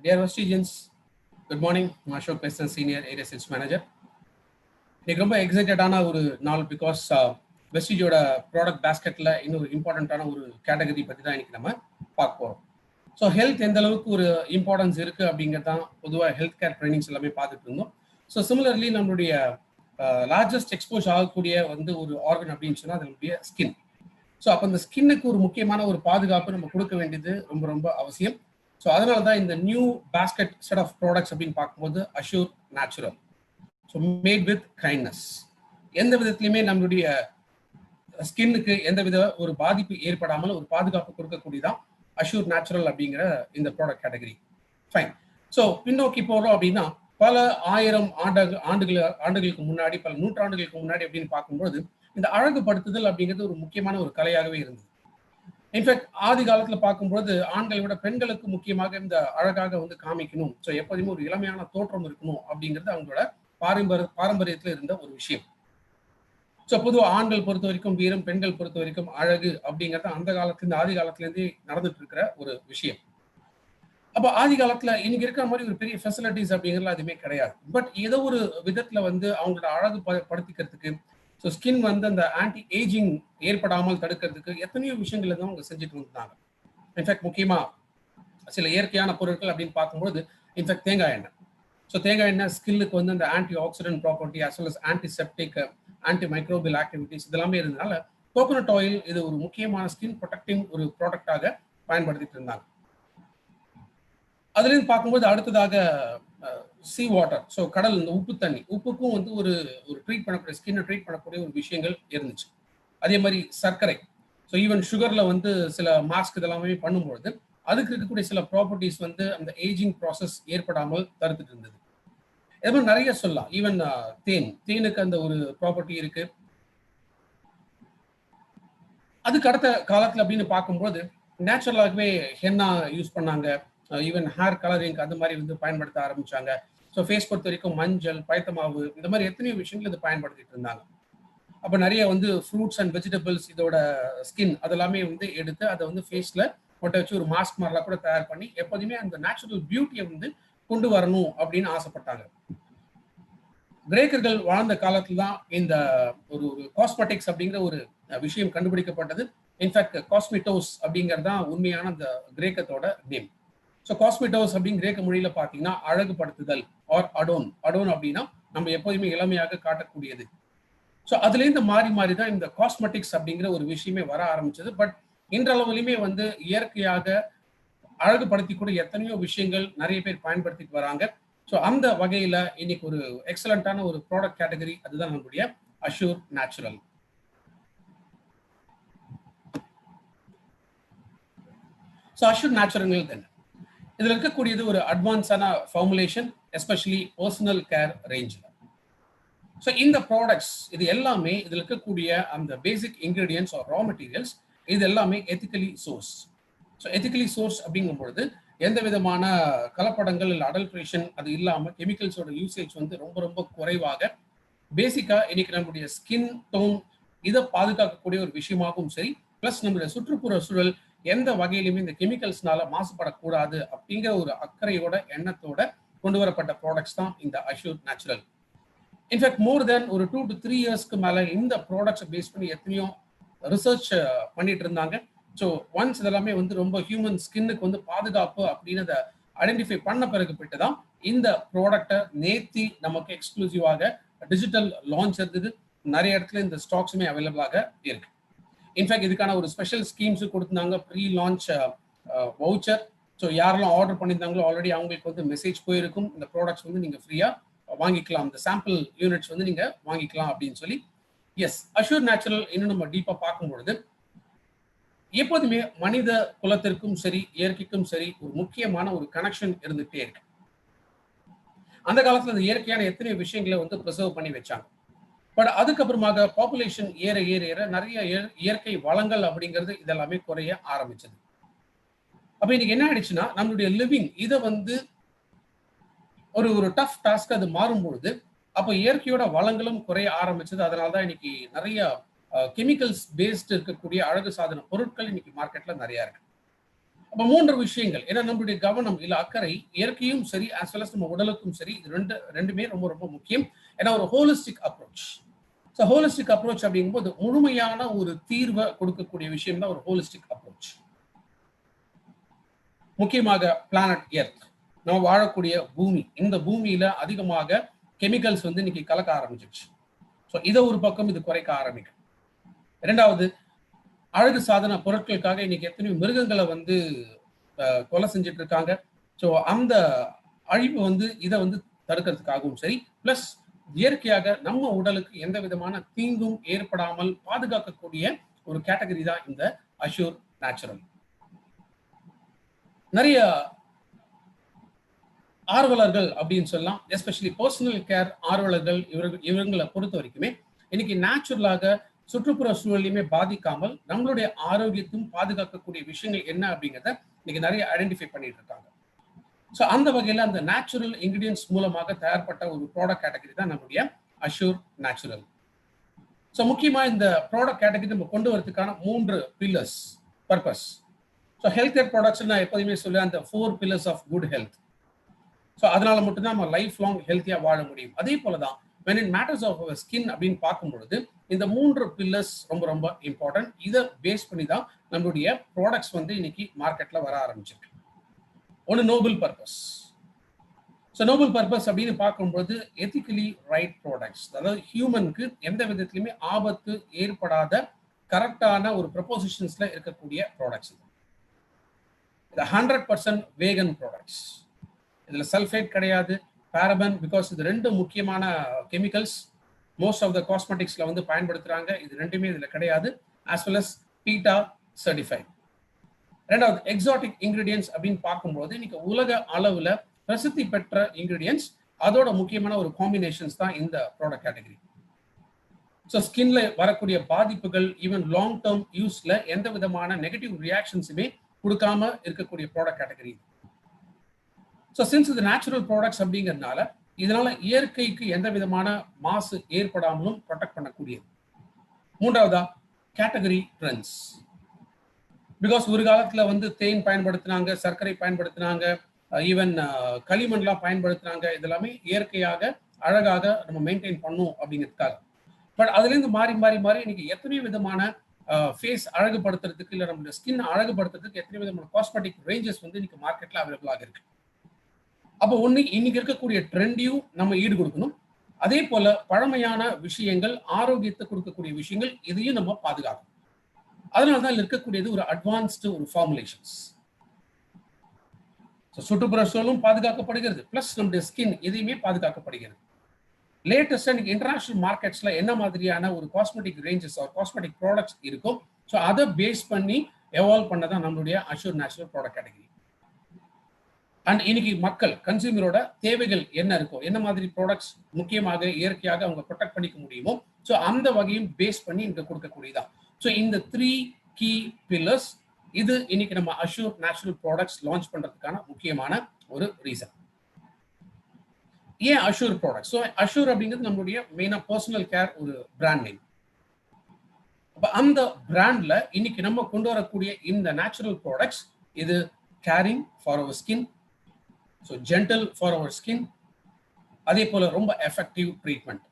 Dear Vestigians, good morning. I'm Ashok Pestan, Senior Area Sales Manager. இன்னைக்கு ரொம்ப எக்ஸைட்டடான ஒரு நாள் பிகாஸ் வெஸ்டிஜோட ப்ராடக்ட் பேஸ்கெட்டில் இன்னொரு இம்பார்ட்டண்ட்டான ஒரு கேட்டகரி பற்றி தான் இன்னைக்கு நம்ம பார்க்க போகிறோம். ஸோ ஹெல்த் எந்த அளவுக்கு ஒரு இம்பார்ட்டன்ஸ் இருக்குது அப்படிங்கிறது தான் பொதுவாக ஹெல்த் கேர் ட்ரைனிங்ஸ் எல்லாமே பார்த்துட்டு இருந்தோம். ஸோ சிமிலர்லி நம்மளுடைய லார்ஜஸ்ட் எக்ஸ்போஸ் ஆகக்கூடிய ஒரு ஆர்கன் அப்படின்னு சொன்னால் அதனுடைய ஸ்கின். ஸோ அப்போ இந்த ஸ்கின்னுக்கு ஒரு முக்கியமான ஒரு பாதுகாப்பு நம்ம கொடுக்க வேண்டியது ரொம்ப ரொம்ப அவசியம். ஸோ அதனால தான் இந்த new basket set of products அப்படின்னு பார்க்கும்போது Assure natural, so made with kindness. எந்த விதத்துலையுமே நம்மளுடைய ஸ்கின்னுக்கு எந்த வித ஒரு பாதிப்பு ஏற்படாமல் ஒரு பாதுகாப்பு கொடுக்கக்கூடியதான் அஷ்யூர் நேச்சுரல் அப்படிங்கிற இந்த ப்ராடக்ட் கேட்டகரி. ஃபைன். ஸோ பின்னோக்கி போகிறோம் அப்படின்னா பல ஆயிரம் ஆண்டுகளுக்கு முன்னாடி, பல நூற்றாண்டுகளுக்கு முன்னாடி அப்படின்னு பார்க்கும்போது இந்த அழகுபடுத்துதல் அப்படிங்கிறது ஒரு முக்கியமான ஒரு கலையாகவே இருந்தது. இன்ஃபேக்ட் ஆதி காலத்துல பார்க்கும்போது ஆண்களை விட பெண்களுக்கு முக்கியமாக இந்த அழகாக காமிக்கணும், ஸோ எப்போதுமே ஒரு இளமையான தோற்றம் இருக்கணும் அப்படிங்கிறது அவங்களோட பாரம்பரியத்துல இருந்த ஒரு விஷயம். ஸோ பொதுவாக ஆண்கள் பொறுத்த வரைக்கும் வீரம், பெண்கள் பொறுத்த வரைக்கும் அழகு அப்படிங்கிறது அந்த காலத்துலேருந்து ஆதி காலத்துலேருந்து நடந்துட்டு இருக்கிற ஒரு விஷயம். அப்போ ஆதி காலத்துல இன்னைக்கு இருக்கிற மாதிரி ஒரு பெரிய ஃபெசிலிட்டிஸ் அப்படிங்கிறது எதுவுமே கிடையாது. பட் ஏதோ ஒரு விதத்துல அவங்களோட அழகு படுத்திக்கிறதுக்கு, ஸோ ஸ்கின் அந்த ஆன்டி ஏஜிங் ஏற்படாமல் தடுக்கிறதுக்கு எத்தனையோ விஷயங்கள் அவங்க செஞ்சுட்டு வந்தாங்க. இன்ஃபேக்ட் முக்கியமாக சில இயற்கையான பொருட்கள் அப்படின்னு பார்க்கும்போது இன்ஃபேக்ட் தேங்காய் எண்ணெய். ஸோ தேங்காய் எண்ணெய் ஸ்கின்னுக்கு அந்த antioxidant property as well as antiseptic, antimicrobial activities இதெல்லாமே இருந்தனால கோகோனட் ஆயில் இது ஒரு முக்கியமான ஸ்கின் ப்ரொடெக்டிங் ஒரு ப்ராடக்டாக பயன்படுத்திட்டு இருந்தாங்க. அதுலேருந்து பார்க்கும்போது அடுத்ததாக சீ வாட்டர், ஸோ கடல், இந்த உப்பு தண்ணி, உப்புக்கும் ஒரு ட்ரீட் பண்ணக்கூடிய, ஸ்கின்னை ட்ரீட் பண்ணக்கூடிய ஒரு விஷயங்கள் இருந்துச்சு. அதே மாதிரி சர்க்கரை, ஸோ ஈவன் சுகரில் சில மாஸ்க் இதெல்லாமே பண்ணும்பொழுது அதுக்கு இருக்கக்கூடிய சில ப்ராப்பர்ட்டிஸ் அந்த ஏஜிங் ப்ராசஸ் ஏற்படாமல் தடுத்துட்டு இருந்தது. இது மாதிரி நிறைய சொல்லலாம். ஈவன் தேனுக்கு அந்த ஒரு ப்ராப்பர்ட்டி இருக்கு. அதுக்கு அடுத்த காலத்தில் அப்படின்னு பார்க்கும்போது நேச்சுரலாகவே ஹென்னா யூஸ் பண்ணாங்க. ஈவன் ஹேர் கலரிங் அந்த மாதிரி பயன்படுத்த ஆரம்பிச்சாங்க. ஸோ ஃபேஸ் பொறுத்த வரைக்கும் மஞ்சள், பயத்தமாவு இந்த மாதிரி எத்தனையோ விஷயங்கள் இது பயன்படுத்திட்டு இருந்தாங்க. அப்போ நிறைய ஃப்ரூட்ஸ் அண்ட் வெஜிடபிள்ஸ் இதோட ஸ்கின் அதெல்லாமே எடுத்து அதை ஃபேஸில் ஒட்ட வச்சு ஒரு மாஸ்க் மாதிரிலாம் கூட தயார் பண்ணி எப்போதுமே அந்த நேச்சுரல் பியூட்டியை கொண்டு வரணும் அப்படின்னு ஆசைப்பட்டாங்க. கிரேக்கர்கள் வாழ்ந்த காலத்துல தான் இந்த ஒரு காஸ்மெட்டிக்ஸ் அப்படிங்கிற ஒரு விஷயம் கண்டுபிடிக்கப்பட்டது. இன்ஃபேக்ட் காஸ்மிட்டோஸ் அப்படிங்கிறது தான் உண்மையான அந்த கிரேக்கத்தோட நேம். ஸோ காஸ்மிட்டோஸ் அப்படின்னு கிரேக்க மொழியில பார்த்தீங்கன்னா அழகுபடுத்துதல் ஆர் அடோன். அடோன் அப்படின்னா நம்ம எப்போதுமே இளமையாக காட்டக்கூடியது. ஸோ அதுலேருந்து மாறி மாறி தான் இந்த காஸ்மெட்டிக்ஸ் அப்படிங்கிற ஒரு விஷயமே வர ஆரம்பிச்சது. பட் இன்றளவுலையுமே இயற்கையாக அழகுபடுத்திக்கூடிய எத்தனையோ விஷயங்கள் நிறைய பேர் பயன்படுத்திட்டு வராங்க. ஸோ அந்த வகையில் இன்னைக்கு ஒரு எக்ஸலண்டான ஒரு ப்ராடக்ட் கேட்டகரி அதுதான் நம்மளுடைய Assure natural. So assure natural என்ன? இதில் இருக்கக்கூடியது ஒரு அட்வான்ஸான ஃபார்முலேஷன், எஸ்பெஷலி பர்சனல் கேர் ரேஞ்சில். ஸோ இந்த ப்ராடக்ட்ஸ் இது எல்லாமே இதில் இருக்கக்கூடிய அந்த பேசிக் இன்கிரீடியன்ஸ் ஆர் ரா மெட்டீரியல்ஸ் இது எல்லாமே ethically source. So ethically source அப்படிங்கும் பொழுது எந்த விதமான கலப்படங்கள் இல்லை அடல்ட்ரேஷன் அது இல்லாமல் கெமிக்கல்ஸோட யூசேஜ் ரொம்ப ரொம்ப குறைவாக பேசிக்காக இன்னைக்கு நம்மளுடைய ஸ்கின் டோன் இதை பாதுகாக்கக்கூடிய ஒரு விஷயமாகவும் சரி, பிளஸ் நம்மளுடைய சுற்றுப்புற சூழல் எந்த வகையிலுமே இந்த கெமிக்கல்ஸ்னால மாசுபடக்கூடாது அப்படிங்கிற ஒரு அக்கறையோட எண்ணத்தோட கொண்டு வரப்பட்ட ப்ராடக்ட்ஸ் தான் இந்த அஷ்யூர் நேச்சுரல். இன்ஃபேக்ட் மோர் தென் ஒரு 2 to 3 இயர்ஸ்க்கு மேலே இந்த ப்ராடக்ட்ஸை பேஸ் பண்ணி எத்தனையோ ரிசர்ச் பண்ணிட்டு இருந்தாங்க. ஸோ ஒன்ஸ் இதெல்லாமே ரொம்ப ஹியூமன் ஸ்கின்னுக்கு பாதுகாப்பு அப்படின்னு ஐடென்டிஃபை பண்ண பிறகு போயிட்டு தான் இந்த ப்ராடக்டை நேத்தி நமக்கு எக்ஸ்க்ளூசிவாக டிஜிட்டல் லான்ச் இருந்தது. நிறைய இடத்துல இந்த ஸ்டாக்ஸுமே அவைலபிளாக இருக்கு. இன்ஃபேக்ட் இதுக்கான ஒரு ஸ்பெஷல் ஸ்கீம்ஸும் கொடுத்துருந்தாங்க, ப்ரீ லான்ச் வவுச்சர். ஸோ யாரெல்லாம் ஆர்டர் பண்ணியிருந்தாங்களோ ஆல்ரெடி அவங்களுக்கு மெசேஜ் போயிருக்கும், இந்த ப்ராடக்ட்ஸ் நீங்கள் ஃப்ரீயாக வாங்கிக்கலாம், இந்த சாம்பிள் யூனிட்ஸ் நீங்கள் வாங்கிக்கலாம் அப்படின்னு சொல்லி. எஸ், அஷ்யூர் நேச்சுரல் இன்னும் நம்ம டீப்பாக பார்க்கும்பொழுது எப்போதுமே மனித குலத்திற்கும் சரி இயற்கைக்கும் சரி ஒரு முக்கியமான ஒரு கனெக்ஷன் இருந்துகிட்டே இருக்கு. அந்த காலத்துல இந்த இயற்கையான எத்தனையோ விஷயங்களை ப்ரிசர்வ் பண்ணி வச்சாங்க. பட் அதுக்கப்புறமாக பாப்புலேஷன் ஏற ஏற ஏற நிறைய இயற்கை வளங்கள் அப்படிங்கிறது இதெல்லாமே குறைய ஆரம்பிச்சது. அப்ப இன்னைக்கு என்ன ஆயிடுச்சுன்னா நம்மளுடைய லிவிங் இதை ஒரு டஃப் டாஸ்க் அது மாறும்பொழுது அப்போ இயற்கையோட வளங்களும் குறைய ஆரம்பிச்சது. அதனாலதான் இன்னைக்கு நிறைய கெமிக்கல்ஸ் பேஸ்ட் இருக்கக்கூடிய அழகு சாதன பொருட்கள் இன்னைக்கு மார்க்கெட்ல நிறைய இருக்கு. அப்ப 3 விஷயங்கள். ஏன்னா நம்மளுடைய கவனம் இல்ல அக்கறை இயற்கையும் சரி as well as நம்ம உடலுக்கும் சரி இது ரெண்டுமே ரொம்ப ரொம்ப முக்கியம். ஏன்னா ஒரு holistic approach. So holistic approach அப்படிங்கும்போது முழுமையான ஒரு தீர்வை கொடுக்கக்கூடிய விஷயம் தான் ஒரு ஹோலிஸ்டிக் அப்ரோச். முக்கியமாக பிளானட் எர்த், நம்ம வாழக்கூடிய பூமி, இந்த பூமியில அதிகமாக கெமிக்கல்ஸ் வந்து இன்னைக்கு கலக்க ஆரம்பிச்சிருச்சு. ஸோ இதை ஒரு பக்கம் இது குறைக்க ஆரம்பிக்கும். இரண்டாவது, அழகு சாதன பொருட்களுக்காக இன்னைக்கு எத்தனையோ மிருகங்களை வந்து கொலை செஞ்சுட்டு இருக்காங்க. ஸோ அந்த அழிவு வந்து இதை வந்து தடுக்கிறதுக்காகவும் சரி, பிளஸ் இயற்கையாக நம்ம உடலுக்கு எந்த விதமான தீங்கும் ஏற்படாமல் பாதுகாக்கக்கூடிய ஒரு கேட்டகரி தான் இந்த அஷ்யூர் நேச்சுரல். நிறைய ஆர்வலர்கள் அப்படின்னு சொல்லலாம், எஸ்பெஷலி பர்சனல் கேர் ஆர்வலர்கள் இவங்களை பொறுத்த வரைக்குமே இன்னைக்கு நேச்சுரலாக சுற்றுப்புற சூழலையுமே பாதிக்காமல் நம்மளுடைய ஆரோக்கியத்தையும் பாதுகாக்கக்கூடிய விஷயங்கள் என்ன அப்படிங்கிறத இன்னைக்கு நிறைய ஐடென்டிஃபை பண்ணிட்டு இருக்காங்க. ஸோ அந்த வகையில் அந்த நேச்சுரல் இன்கிரீடியன்ஸ் மூலமாக தயார்பட்ட ஒரு ப்ராடக்ட் கேட்டகரி தான் நம்மளுடைய அஷ்யூர் நேச்சுரல். ஸோ முக்கியமாக இந்த ப்ராடக்ட் கேட்டகரி நம்ம கொண்டு வரதுக்கான 3 pillars purpose. So health care products நான் எப்போதுமே சொல்லுவேன், அந்த 4 pillars of good health. So அதனால மட்டும்தான் நம்ம லைஃப் லாங் ஹெல்த்தியாக வாழ முடியும். அதே போல தான் when it matters of our skin அப்படின்னு பார்க்கும் பொழுது இந்த 3 பில்லர்ஸ் ரொம்ப ரொம்ப இம்பார்ட்டன்ட். இதை பேஸ் பண்ணி தான் நம்மளுடைய ப்ராடக்ட்ஸ் வந்து இன்னைக்கு மார்க்கெட்ல வர ஆரம்பிச்சிருக்கு. ஒன்று Nobel purpose. So Nobel purpose அப்படின்னு பார்க்கும்போது எத்திக்கலி ரைட் ப்ராடக்ட்ஸ், அதாவது ஹியூமனுக்கு எந்த விதத்திலுமே ஆபத்து ஏற்படாத கரெக்டான ஒரு ப்ரொபோசிஷன்ஸ்ல இருக்கக்கூடிய ப்ராடக்ட்ஸ். இது 100% வேகன் ப்ராடக்ட்ஸ். இதுல சல்ஃபேட் கிடையாது, பாரபன், பிகாஸ் இது 2 முக்கியமான கெமிக்கல்ஸ் மோஸ்ட் ஆஃப் த காஸ்மெட்டிக்ஸ்ல வந்து பயன்படுத்துறாங்க. இது ரெண்டுமே இதுல கிடையாது. as well as beta certified. ரெண்டாவது எக்ஸாட்டிக் இன்கிரீடியன்ஸ் அப்படின்னு பார்க்கும்போது இன்னைக்கு உலக அளவுல பிரசித்தி பெற்ற இன்கிரீடியன்ஸ், அதோட முக்கியமான ஒரு காம்பினேஷன்ஸ் தான் இந்த ப்ராடக்ட் கேட்டகரி. ஸோ ஸ்கின்ல வரக்கூடிய பாதிப்புகள் ஈவன் லாங் டேர்ம் யூஸ்ல எந்த விதமான நெகட்டிவ் ரியாக்ஷன்ஸுமே கொடுக்காம இருக்கக்கூடிய ப்ராடக்ட் கேட்டகரி. ஸோ சின்ஸ் இது நேச்சுரல் ப்ராடக்ட்ஸ் அப்படிங்கிறதுனால இதனால இயற்கைக்கு எந்த விதமான மாசு ஏற்படாமலும் ப்ரொடெக்ட் பண்ணக்கூடியது. மூன்றாவதா கேட்டகரி ட்ரெண்ட்ஸ். பிகாஸ் ஒரு காலத்துல வந்து தேன் பயன்படுத்தினாங்க, சர்க்கரை பயன்படுத்தினாங்க, ஈவன் களிமண்லாம் பயன்படுத்தினாங்க. இதெல்லாமே இயற்கையாக அழகாக நம்ம மெயின்டைன் பண்ணும் அப்படிங்கிறதுக்காக. பட் அதுலேருந்து மாறி மாறி மாறி இன்னைக்கு எத்தனையோ விதமான ஃபேஸ் அழகுபடுத்துறதுக்கு இல்லை நம்மளுடைய ஸ்கின் அழகுபடுத்துறதுக்கு எத்தனையோ விதமான காஸ்மெட்டிக் ரேஞ்சஸ் வந்து இன்னைக்கு மார்க்கெட்ல அவைலபிளாக இருக்கு. அப்போ ஒன்று இன்னைக்கு இருக்கக்கூடிய ட்ரெண்டையும் நம்ம ஈடு கொடுக்கணும், அதே போல பழமையான விஷயங்கள், ஆரோக்கியத்தை கொடுக்கக்கூடிய விஷயங்கள், இதையும் நம்ம பாதுகாக்கணும். அதனால தான் இருக்கக்கூடியது ஒரு அட்வான்ஸ்டு ஒரு ஃபார்முலேஷன்ஸ். சுற்றுப்புற சூழலும் பாதுகாக்கப்படுகிறது, பிளஸ் நம்முடைய ஸ்கின் இதையுமே பாதுகாக்கப்படுகிறது. லேட்டஸ்டா இன்னைக்கு இன்டர்நேஷனல் மார்க்கெட்ஸ்ல என்ன மாதிரியான ஒரு cosmetic ranges or cosmetic products இருக்கும், ஸோ அதை பேஸ் பண்ணி எவால்வ் பண்ணதான் நம்மளுடைய Assure natural product category. And இன்னைக்கு மக்கள் கன்சியூமரோட தேவைகள் என்ன இருக்கோ, என்ன மாதிரி ப்ராடக்ட்ஸ் முக்கியமாக இயற்கையாக அவங்க ப்ரொடெக்ட் பண்ணிக்க முடியுமோ, ஸோ அந்த வகையும் பேஸ் பண்ணி இங்க கொடுக்கக்கூடியதான். ஸோ இந்த 3 கீ பில்லர்ஸ் இது இன்னைக்கு நம்ம அஷ்யூர் நேச்சுரல் ப்ராடக்ட்ஸ் லான்ச் பண்றதுக்கான முக்கியமான ஒரு ரீசன். ஏன் அஷ்யூர் ப்ராடக்ட்? ஸோ அஷ்யூர் அப்படிங்கிறது நம்மளுடைய மெயினா பர்சனல் கேர் ஒரு பிராண்ட் நேம். அப்ப அந்த பிராண்ட்ல இன்னைக்கு நம்ம கொண்டு வரக்கூடிய இந்த நேச்சுரல் ப்ராடக்ட்ஸ் இது caring for our skin, so gentle for our skin, அதே போல ரொம்ப எஃபெக்டிவ் ட்ரீட்மெண்ட்.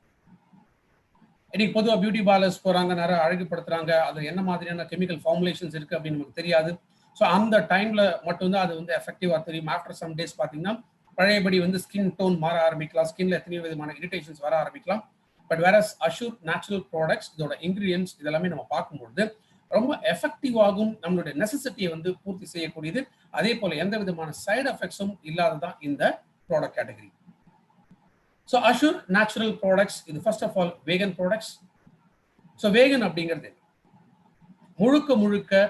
இன்னைக்கு பொதுவாக பியூட்டி பார்லர்ஸ் போறாங்க, நிறைய அழகுபடுத்துறாங்க, அது என்ன மாதிரியான கெமிக்கல் ஃபார்முலேஷன்ஸ் இருக்கு அப்படின்னு நமக்கு தெரியாது. ஸோ அந்த டைம்ல மட்டும்தான் அது வந்து எஃபெக்டிவா தெரியும். ஆஃப்டர் சம் டேஸ் பார்த்தீங்கன்னா பழையபடி வந்து ஸ்கின் டோன் மாற ஆரம்பிக்கலாம், ஸ்கின்ல எத்தனையோ விதமான இரிட்டேஷன்ஸ் வர ஆரம்பிக்கலாம். பட் வேற அஷ்யூர் நேச்சுரல் ப்ராடக்ட்ஸ் இதோட இன்கிரீடியன்ஸ் இதெல்லாமே நம்ம பார்க்கும்பொழுது ரொம்ப எஃபெக்டிவாகவும் நம்மளுடைய நெசசிட்டியை வந்து பூர்த்தி செய்யக்கூடியது, அதே போல எந்த விதமான சைடு எஃபெக்ட்ஸும் இல்லாததான் இந்த product category. So assure Natural products இது first of all vegan products. So vegan அப்படிங்கிறது முழுக்க முழுக்க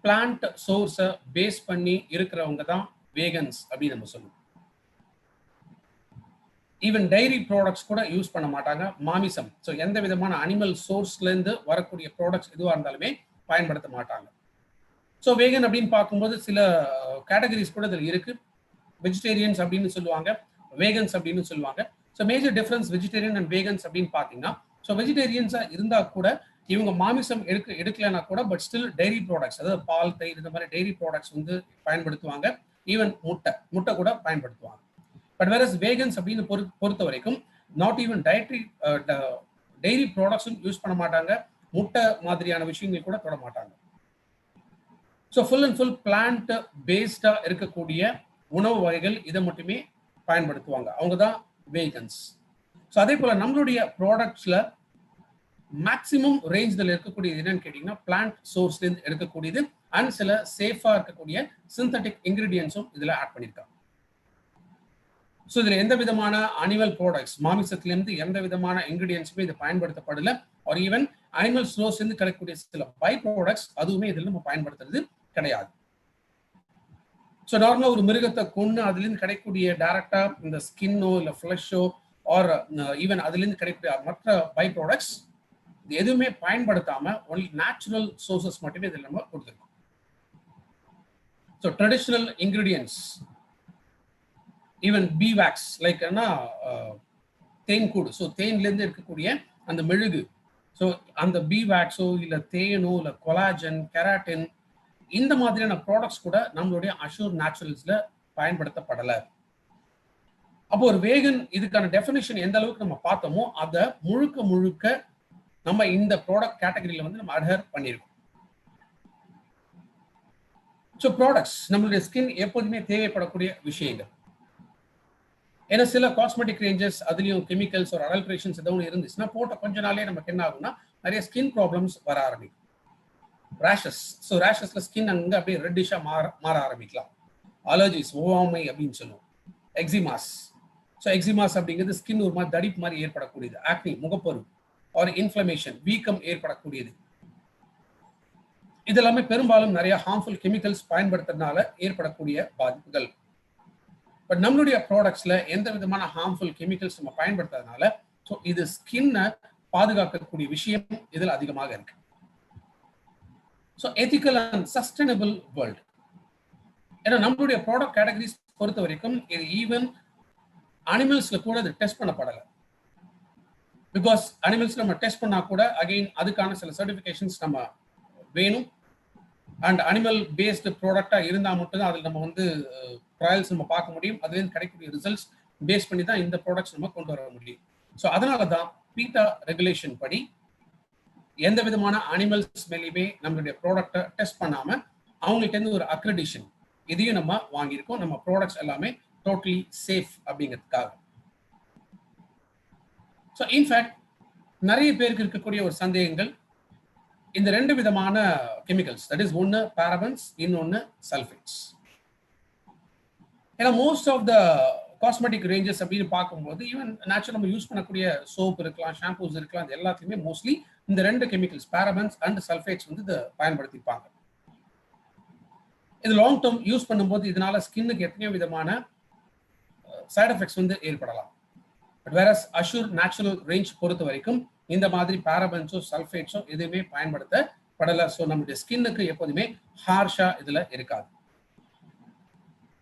பிளான்ட் சோர்ஸை பேஸ் பண்ணி இருக்கிறவங்க தான் வேகன்ஸ் அப்படின்னு நம்ம சொல்லுவோம். ஈவன் டைரி ப்ராடக்ட்ஸ் கூட யூஸ் பண்ண மாட்டாங்க, மாமிசம், ஸோ எந்த விதமான அனிமல் சோர்ஸ்லேருந்து வரக்கூடிய ப்ராடக்ட்ஸ் எதுவாக இருந்தாலுமே பயன்படுத்த மாட்டாங்க. ஸோ வேகன் அப்படின்னு பார்க்கும்போது சில கேட்டகரிஸ் கூட இதில் இருக்கு. வெஜிடேரியன்ஸ் அப்படின்னு சொல்லுவாங்க, வேகன்ஸ் அப்படின்னு சொல்லுவாங்க. So major difference vegetarian and vegans அப்படின்னு பார்த்தீங்கன்னா, ஸோ வெஜிடேரியன்ஸாக இருந்தால் கூட இவங்க மாமிசம் எடுக்கலைன்னா கூட பட் ஸ்டில் டைரி ப்ராடக்ட்ஸ், அதாவது பால், தயிர் இந்த மாதிரி டைரி ப்ராடக்ட்ஸ் வந்து பயன்படுத்துவாங்க. ஈவன் முட்டை கூட பயன்படுத்துவாங்க. பட் வேறஸ் வேகன்ஸ் அப்படின்னு பொறுத்த வரைக்கும் நாட் ஈவன் டைரி ப்ராடக்ட்ஸும் யூஸ் பண்ண மாட்டாங்க. முட்டை மாதிரியான விஷயங்கள் கூட தொட மாட்டாங்க. So full and full plant பேஸ்டா இருக்கக்கூடிய உணவு வகைகள் இதை மட்டுமே பயன்படுத்துவாங்க. அவங்க தான் வேகன்ஸ். ஸோ அதே போல நம்மளுடைய ப்ராடக்ட்ஸ்ல மேக்சிமம் ரேஞ்சில் இருக்கக்கூடியது என்னன்னு கேட்டீங்கன்னா பிளான்ட் சோர்ஸ்லேருந்து எடுக்கக்கூடியது அண்ட் சில சேஃபா இருக்கக்கூடிய சிந்தட்டிக் இன்கிரீடியன்ஸும் இதுல ஆட் பண்ணியிருக்காங்க. ஸோ இதுல எந்த விதமான அனிமல் ப்ராடக்ட்ஸ், மாமிசத்திலிருந்து எந்த விதமான இன்கிரீடியன்ஸுமே இது பயன்படுத்தப்படல. ஆர் ஈவன் அனிமல் சோர்ஸ்லேருந்து கிடைக்கக்கூடிய சில பை ப்ராடக்ட்ஸ் அதுவுமே இதில் நம்ம பயன்படுத்துறது கிடையாது. ஸோ நார்மலாக ஒரு மிருகத்தை கொண்டு அதுலேருந்து கிடைக்கக்கூடிய டைரக்டா இந்த ஸ்கின்னோ இல்லை ஃப்ளஷோ ஆர் ஈவன் அதுலேருந்து கிடைக்கக்கூடிய மற்ற பை ப்ராடக்ட்ஸ் இது எதுவுமே பயன்படுத்தாம ஒன்லி நேச்சுரல் சோர்சஸ் மட்டுமே இதில் நம்ம கொடுத்துருக்கோம். ஸோ ட்ரெடிஷ்னல் இன்கிரீடியன்ஸ், ஈவன் பீ வேக்ஸ் லைக் தேன் கூடு, ஸோ தேன்லேருந்து இருக்கக்கூடிய அந்த மெழுகு, ஸோ அந்த பீ வேக்ஸோ இல்லை தேனோ இல்லை கொலாஜன், கெராட்டின் இந்த மாதிரியான ப்ராடக்ட்ஸ் கூட நம்மளுடைய அஷூர் நேச்சுரல்ஸ்ல பயன்படுத்தப்படலை. அப்போ ஒரு வேகன் இதுக்கான டெஃபினிஷன் எந்த அளவுக்கு நம்ம பார்த்தோமோ அதை முழுக்க நம்ம இந்த ப்ராடக்ட் கேட்டகரியில வந்து நம்ம அட்ஹர் பண்ணியிருக்கோம். ஸோ ப்ராடக்ட்ஸ் நம்மளுடைய ஸ்கின் எப்போதுமே தேவைப்படக்கூடிய விஷயங்கள். ஏன்னா சில காஸ்மெட்டிக் ரேஞ்சஸ் அதுலயும் கெமிக்கல்ஸ் ஒரு அடல்ட்ரேஷன்ஸ் எதுவும் இருந்துச்சுன்னா போட்ட கொஞ்ச நாளே நமக்கு என்ன ஆகும்னா நிறைய ஸ்கின் ப்ராப்ளம்ஸ் வர ஆரம்பிக்கும். ரேஷஸ், ஸோ ரேஷஸ்ல ஸ்கின் அங்கே அப்படியே ரெட்டிஷா மாற ஆரம்பிக்கலாம். அலர்ஜிஸ், ஓவாமை அப்படின்னு சொல்லுவோம். எக்ஸிமாஸ், ஸோ எக்ஸிமாஸ் அப்படிங்கிறது ஸ்கின் ஒரு மாதிரி தடிப்பு மாதிரி ஏற்படக்கூடியது. ஆக்னி, முகப்பரு ஆர் இன்ஃப்ளமேஷன், வீக்கம் ஏற்படக்கூடியது. இதெல்லாமே பெரும்பாலும் நிறைய ஹார்ம்ஃபுல் கெமிக்கல்ஸ் பயன்படுத்துறதுனால ஏற்படக்கூடிய பாதிப்புகள். பட் நம்மளுடைய ப்ராடக்ட்ஸ்ல எந்த விதமான ஹார்ம்ஃபுல் கெமிக்கல்ஸ் நம்ம பயன்படுத்துறதுனால ஸோ இது ஸ்கின்னை பாதுகாக்கக்கூடிய விஷயம் இதில் அதிகமாக இருக்கு. So ethical and sustainable world, ஏன்னா நம்மளுடைய ப்ராடக்ட் கேட்டகரிஸ் பொறுத்த வரைக்கும் இது ஈவன் அனிமல்ஸ்ல கூட இது டெஸ்ட் பண்ணப்படலை. பிகாஸ் அனிமல்ஸ் நம்ம டெஸ்ட் பண்ணா கூட அகெயின் அதுக்கான சில சர்டிஃபிகேஷன்ஸ் நம்ம வேணும். அண்ட் அனிமல் பேஸ்டு ப்ராடக்டா இருந்தால் மட்டும்தான் அதில் நம்ம வந்து ட்ரையல்ஸ் நம்ம பார்க்க முடியும். அதுலேருந்து கிடைக்கக்கூடிய ரிசல்ட்ஸ் பேஸ் பண்ணி தான் இந்த ப்ராடக்ட்ஸ் நம்ம கொண்டு வர முடியும். ஸோ அதனால தான் பீட்டா ரெகுலேஷன் படி எந்த விதமான அனிமல்ஸ் மேலேயுமே நம்மளுடைய ப்ராடக்டை டெஸ்ட் பண்ணாம அவங்கள்ட்ட இருந்து ஒரு அக்ரெடிஷன் இதையும் நம்ம வாங்கியிருக்கோம். நம்ம ப்ராடக்ட்ஸ் எல்லாமே டோட்டலி சேஃப் அப்படிங்கிறதுக்காக. ஸோ இன்ஃபேக்ட் நிறைய பேருக்கு இருக்கக்கூடிய ஒரு சந்தேகங்கள் இந்த ரெண்டு விதமான கெமிக்கல்ஸ், தட் இஸ் ஒன்று பாரபன்ஸ், இன்னொன்று சல்ஃபேட்ஸ். ஏன்னா most of the cosmetic ranges அப்படின்னு பார்க்கும்போது ஈவன் நேச்சுரல் நம்ம யூஸ் பண்ணக்கூடிய சோப் இருக்கலாம், ஷாம்பூஸ் இருக்கலாம், அது எல்லாத்துலேயுமே மோஸ்ட்லி இந்த ரெண்டு கெமிக்கல்ஸ் பாரபன்ஸ் அண்ட் சல்ஃபேட்ஸ் வந்து இதை பயன்படுத்திப்பாங்க. இது லாங் டேர்ம் யூஸ் பண்ணும்போது இதனால ஸ்கின்னுக்கு எத்தனையோ விதமான சைட் எஃபெக்ட்ஸ் வந்து ஏற்படலாம். பட் வேற அஷூர் நேச்சுரல் ரேஞ்ச் பொறுத்த வரைக்கும் இந்த மாதிரி பாரபன்ஸோ சல்ஃபேட்ஸோ எதுவுமே பயன்படுத்தப்படலை. ஸோ நம்மளுடைய ஸ்கின்னுக்கு எப்போதுமே ஹார்ஷா இதுல இருக்காது.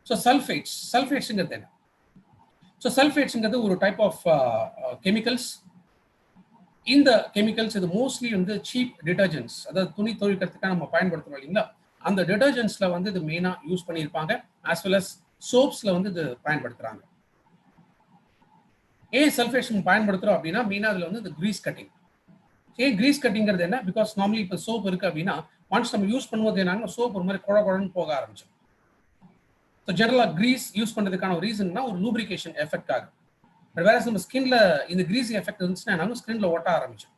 ஸோ சல்ஃபேட்ஸுங்கிறது என்ன? ஸோ சல்ஃபேட்ஸுங்கிறது ஒரு டைப் ஆஃப் கெமிக்கல்ஸ். இந்த கெமிக்கல்ஸ் இது மோஸ்ட்லி வந்து சீப் டிட்டர்ஜென்ட்ஸ், அதாவது துணி துவைக்கிறதுக்காக நம்ம பயன்படுத்துறோம் இல்லைங்களா, அந்த டிட்டர்ஜென்ட்ஸ்ல வந்து இது மெயினா யூஸ் பண்ணியிருப்பாங்க. ஆஸ் வெல் அஸ் சோப்ஸ்ல வந்து இது பயன்படுத்துறாங்க. ஏன் சல்ஃபேட்ஸ் பயன்படுத்துறோம் அப்படின்னா மெயினா அதுல வந்து இந்த கிரீஸ் கட்டிங். ஏன் கிரீஸ் கட்டிங்கிறது என்ன? பிகாஸ் நார்மலி இப்போ சோப் இருக்கு அப்படின்னா ஒன்ஸ் நம்ம யூஸ் பண்ணும்போது என்ன சோப் ஒரு மாதிரி குழன்னு போக ஆரம்பிச்சோம். ஸோ ஜெனரலாக கிரீஸ் யூஸ் பண்ணுறதுக்கான ஒரு ரீசன்னா ஒரு லூப்ரிகேஷன் எஃபெக்ட் ஆகும். பட் வேற நம்ம ஸ்கின்ல இந்த கிரீஸ் எஃபெக்ட் இருந்துச்சுன்னா ஸ்கின்ல ஒட்ட ஆரம்பிச்சோம்.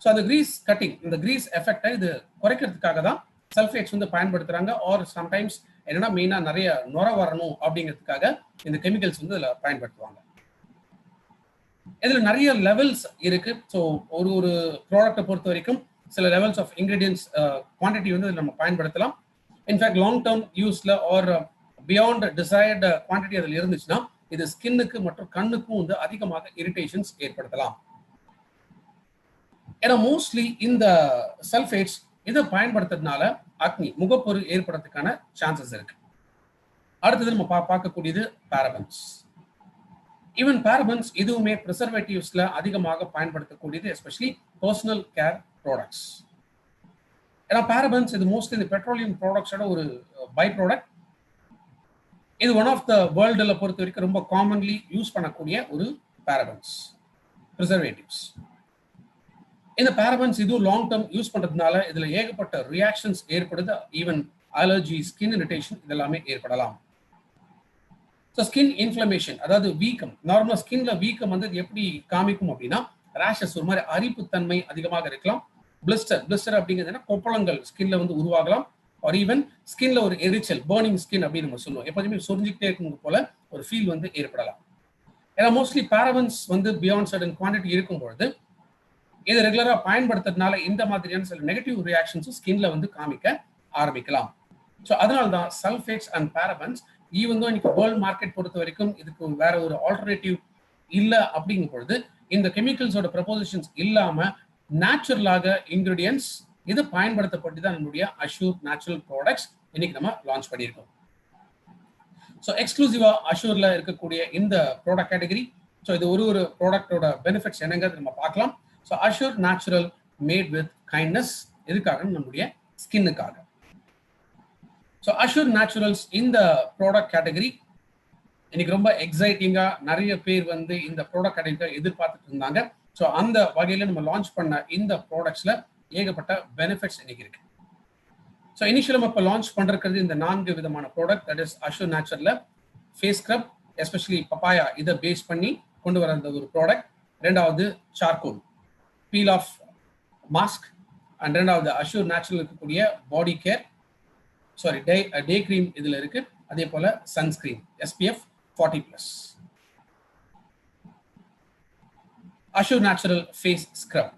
ஸோ அந்த கிரீஸ் கட்டிங், இந்த கிரீஸ் எஃபெக்டை இது குறைக்கிறதுக்காக தான் சல்ஃபேட்ஸ் வந்து பயன்படுத்துறாங்க. ஆர் சம்டைம்ஸ் என்னன்னா மெயினாக நிறைய நுர வரணும் அப்படிங்கிறதுக்காக இந்த கெமிக்கல்ஸ் வந்து இதில் பயன்படுத்துவாங்க. இதில் நிறைய லெவல்ஸ் இருக்கு. ஸோ ஒரு ப்ராடக்டை பொறுத்த வரைக்கும் சில லெவல்ஸ் ஆஃப் இன்கிரீடியன்ஸ் குவான்டிட்டி வந்து நம்ம பயன்படுத்தலாம். இன்ஃபேக்ட் லாங் டேர்ம் யூஸ்ல ஆர் பியாண்ட் டிசைர்டு குவான்டிட்டி அதில் இருந்துச்சுன்னா இது ஸ்கின்னுக்கு மற்றும் கண்ணுக்கும் வந்து அதிகமாக இரிட்டேஷன்ஸ் ஏற்படுத்தலாம். ஏன்னா மோஸ்ட்லி இந்த சல்ஃபேட்ஸ் இதை பயன்படுத்துறதுனால அக்னி, முகப்பொரு ஏற்படுறதுக்கான சான்சஸ் இருக்கு. அடுத்தது நம்ம பார்க்கக்கூடியது பாரபன்ஸ். ஈவன் பாரபன்ஸ் இதுவுமே ப்ரிசர்வேட்டிவ்ஸ்ல அதிகமாக பயன்படுத்தக்கூடியது, எஸ்பெஷலி பர்சனல் கேர் ப்ராடக்ட்ஸ். ஏன்னா பேரபன்ஸ் இது மோஸ்ட்லி இந்த பெட்ரோலியம் ப்ராடக்ட்ஸோட ஒரு பை ப்ராடக்ட். இது ஒன் ஆஃப் த வேர்ல்டில் பொறுத்த வரைக்கும் ரொம்ப காமன்லி யூஸ் பண்ணக்கூடிய ஒரு பேரபன்ஸ் ப்ரிசர்வேட்டிவ்ஸ். இந்த பேரபன்ஸ் இதுவும் லாங் டேர்ம் யூஸ் பண்றதுனால இதுல ஏகப்பட்ட ரியாக்ஷன்ஸ் ஏற்படுது. ஈவன் அலர்ஜி, ஸ்கின் இரிட்டேஷன் இதெல்லாமே ஏற்படலாம். ஸோ ஸ்கின் இன்ஃப்ளமேஷன், அதாவது வீக்கம், நார்மலா ஸ்கின்ல வீக்கம் வந்து எப்படி காமிக்கும் அப்படின்னா ரேஷஸ், ஒரு மாதிரி அரிப்புத்தன்மை அதிகமாக இருக்கலாம். பிளிஸ்டர் அப்படிங்கிறதுனா கொப்பளங்கள் ஸ்கின்ல வந்து உருவாகலாம். ஒரு ஈவன் ஸ்கின்ல ஒரு எரிச்சல், பர்னிங் ஸ்கின் அப்படின்னு நம்ம சொல்லுவோம். எப்போதுமே சொரிஞ்சுக்கிட்டே இருக்கும் போல ஒரு ஃபீல் வந்து ஏற்படலாம். ஏன்னா மோஸ்ட்லி பேரபன்ஸ் வந்து பியாண்ட் சர்டன் குவான்டிட்டி இருக்கும்பொழுது இதை ரெகுலரா பயன்படுத்துறதுனால இந்த மாதிரியான சில நெகட்டிவ் ரியாக்ஷன்ஸும் ஸ்கின்ல வந்து காமிக்க ஆரம்பிக்கலாம். ஸோ அதனால தான் சல்ஃபேட்ஸ் அண்ட் பேரபன்ஸ் ஈவன் தான் இன்னைக்கு வேர்ல்ட் மார்க்கெட் பொறுத்த வரைக்கும் இதுக்கு வேற ஒரு ஆல்டர்னேட்டிவ் இல்லை அப்படிங்கும் பொழுது இந்த கெமிக்கல்ஸோட ப்ரொபோசிஷன்ஸ் இல்லாம நேச்சுரலாக இன்கிரீடியன்ஸ் இது பயன்படுத்தப்பட்டு தான் நம்மளுடைய அஷூர் நேச்சுரல் ப்ராடக்ட்ஸ் இன்னைக்கு நம்ம லான்ச் பண்ணியிருக்கோம். ஸோ எக்ஸ்க்ளூசிவா அஷூர்ல இருக்கக்கூடிய இந்த ப்ராடக்ட் கேட்டகரி, ஸோ இது ஒரு ப்ராடக்டோட பெனிஃபிட்ஸ் என்னங்கிறது நம்ம பார்க்கலாம். So Assure natural mat with kindness, எதுக்காக நம்மளுடைய ஸ்கின்னுக்காக. ஸோ அஷூர் நேச்சுரல்ஸ் இந்த ப்ராடக்ட் கேட்டகரி இன்னைக்கு ரொம்ப எக்ஸைட்டிங்கா நிறைய பேர் வந்து இந்த ப்ராடக்ட் கேட்டகரி எதிர்பார்த்துட்டு இருந்தாங்க. ஸோ அந்த வகையில நம்ம லான்ச் பண்ண இந்த ப்ராடக்ட்ஸ்ல ஏகப்பட்ட பெனிஃபிட்ஸ் இன்னைக்கு இருக்கு. ஸோ இனிஷியல் இப்போ லான்ச் பண்றது இந்த 4 விதமான ப்ராடக்ட், தட் இஸ் அஷூர் நேச்சுரல்ல ஃபேஸ் ஸ்க்ரப், எஸ்பெஷலி பப்பாயா இதை பேஸ் பண்ணி கொண்டு வர அந்த ஒரு ப்ராடக்ட். ரெண்டாவது charcoal peel off mask, and ரெண்டாவது அஷூர் நேச்சுரல் இருக்கக்கூடிய body care, sorry day cream இதுல இருக்கு. அதே போல sunscreen SPF 40+. Assure natural face scrub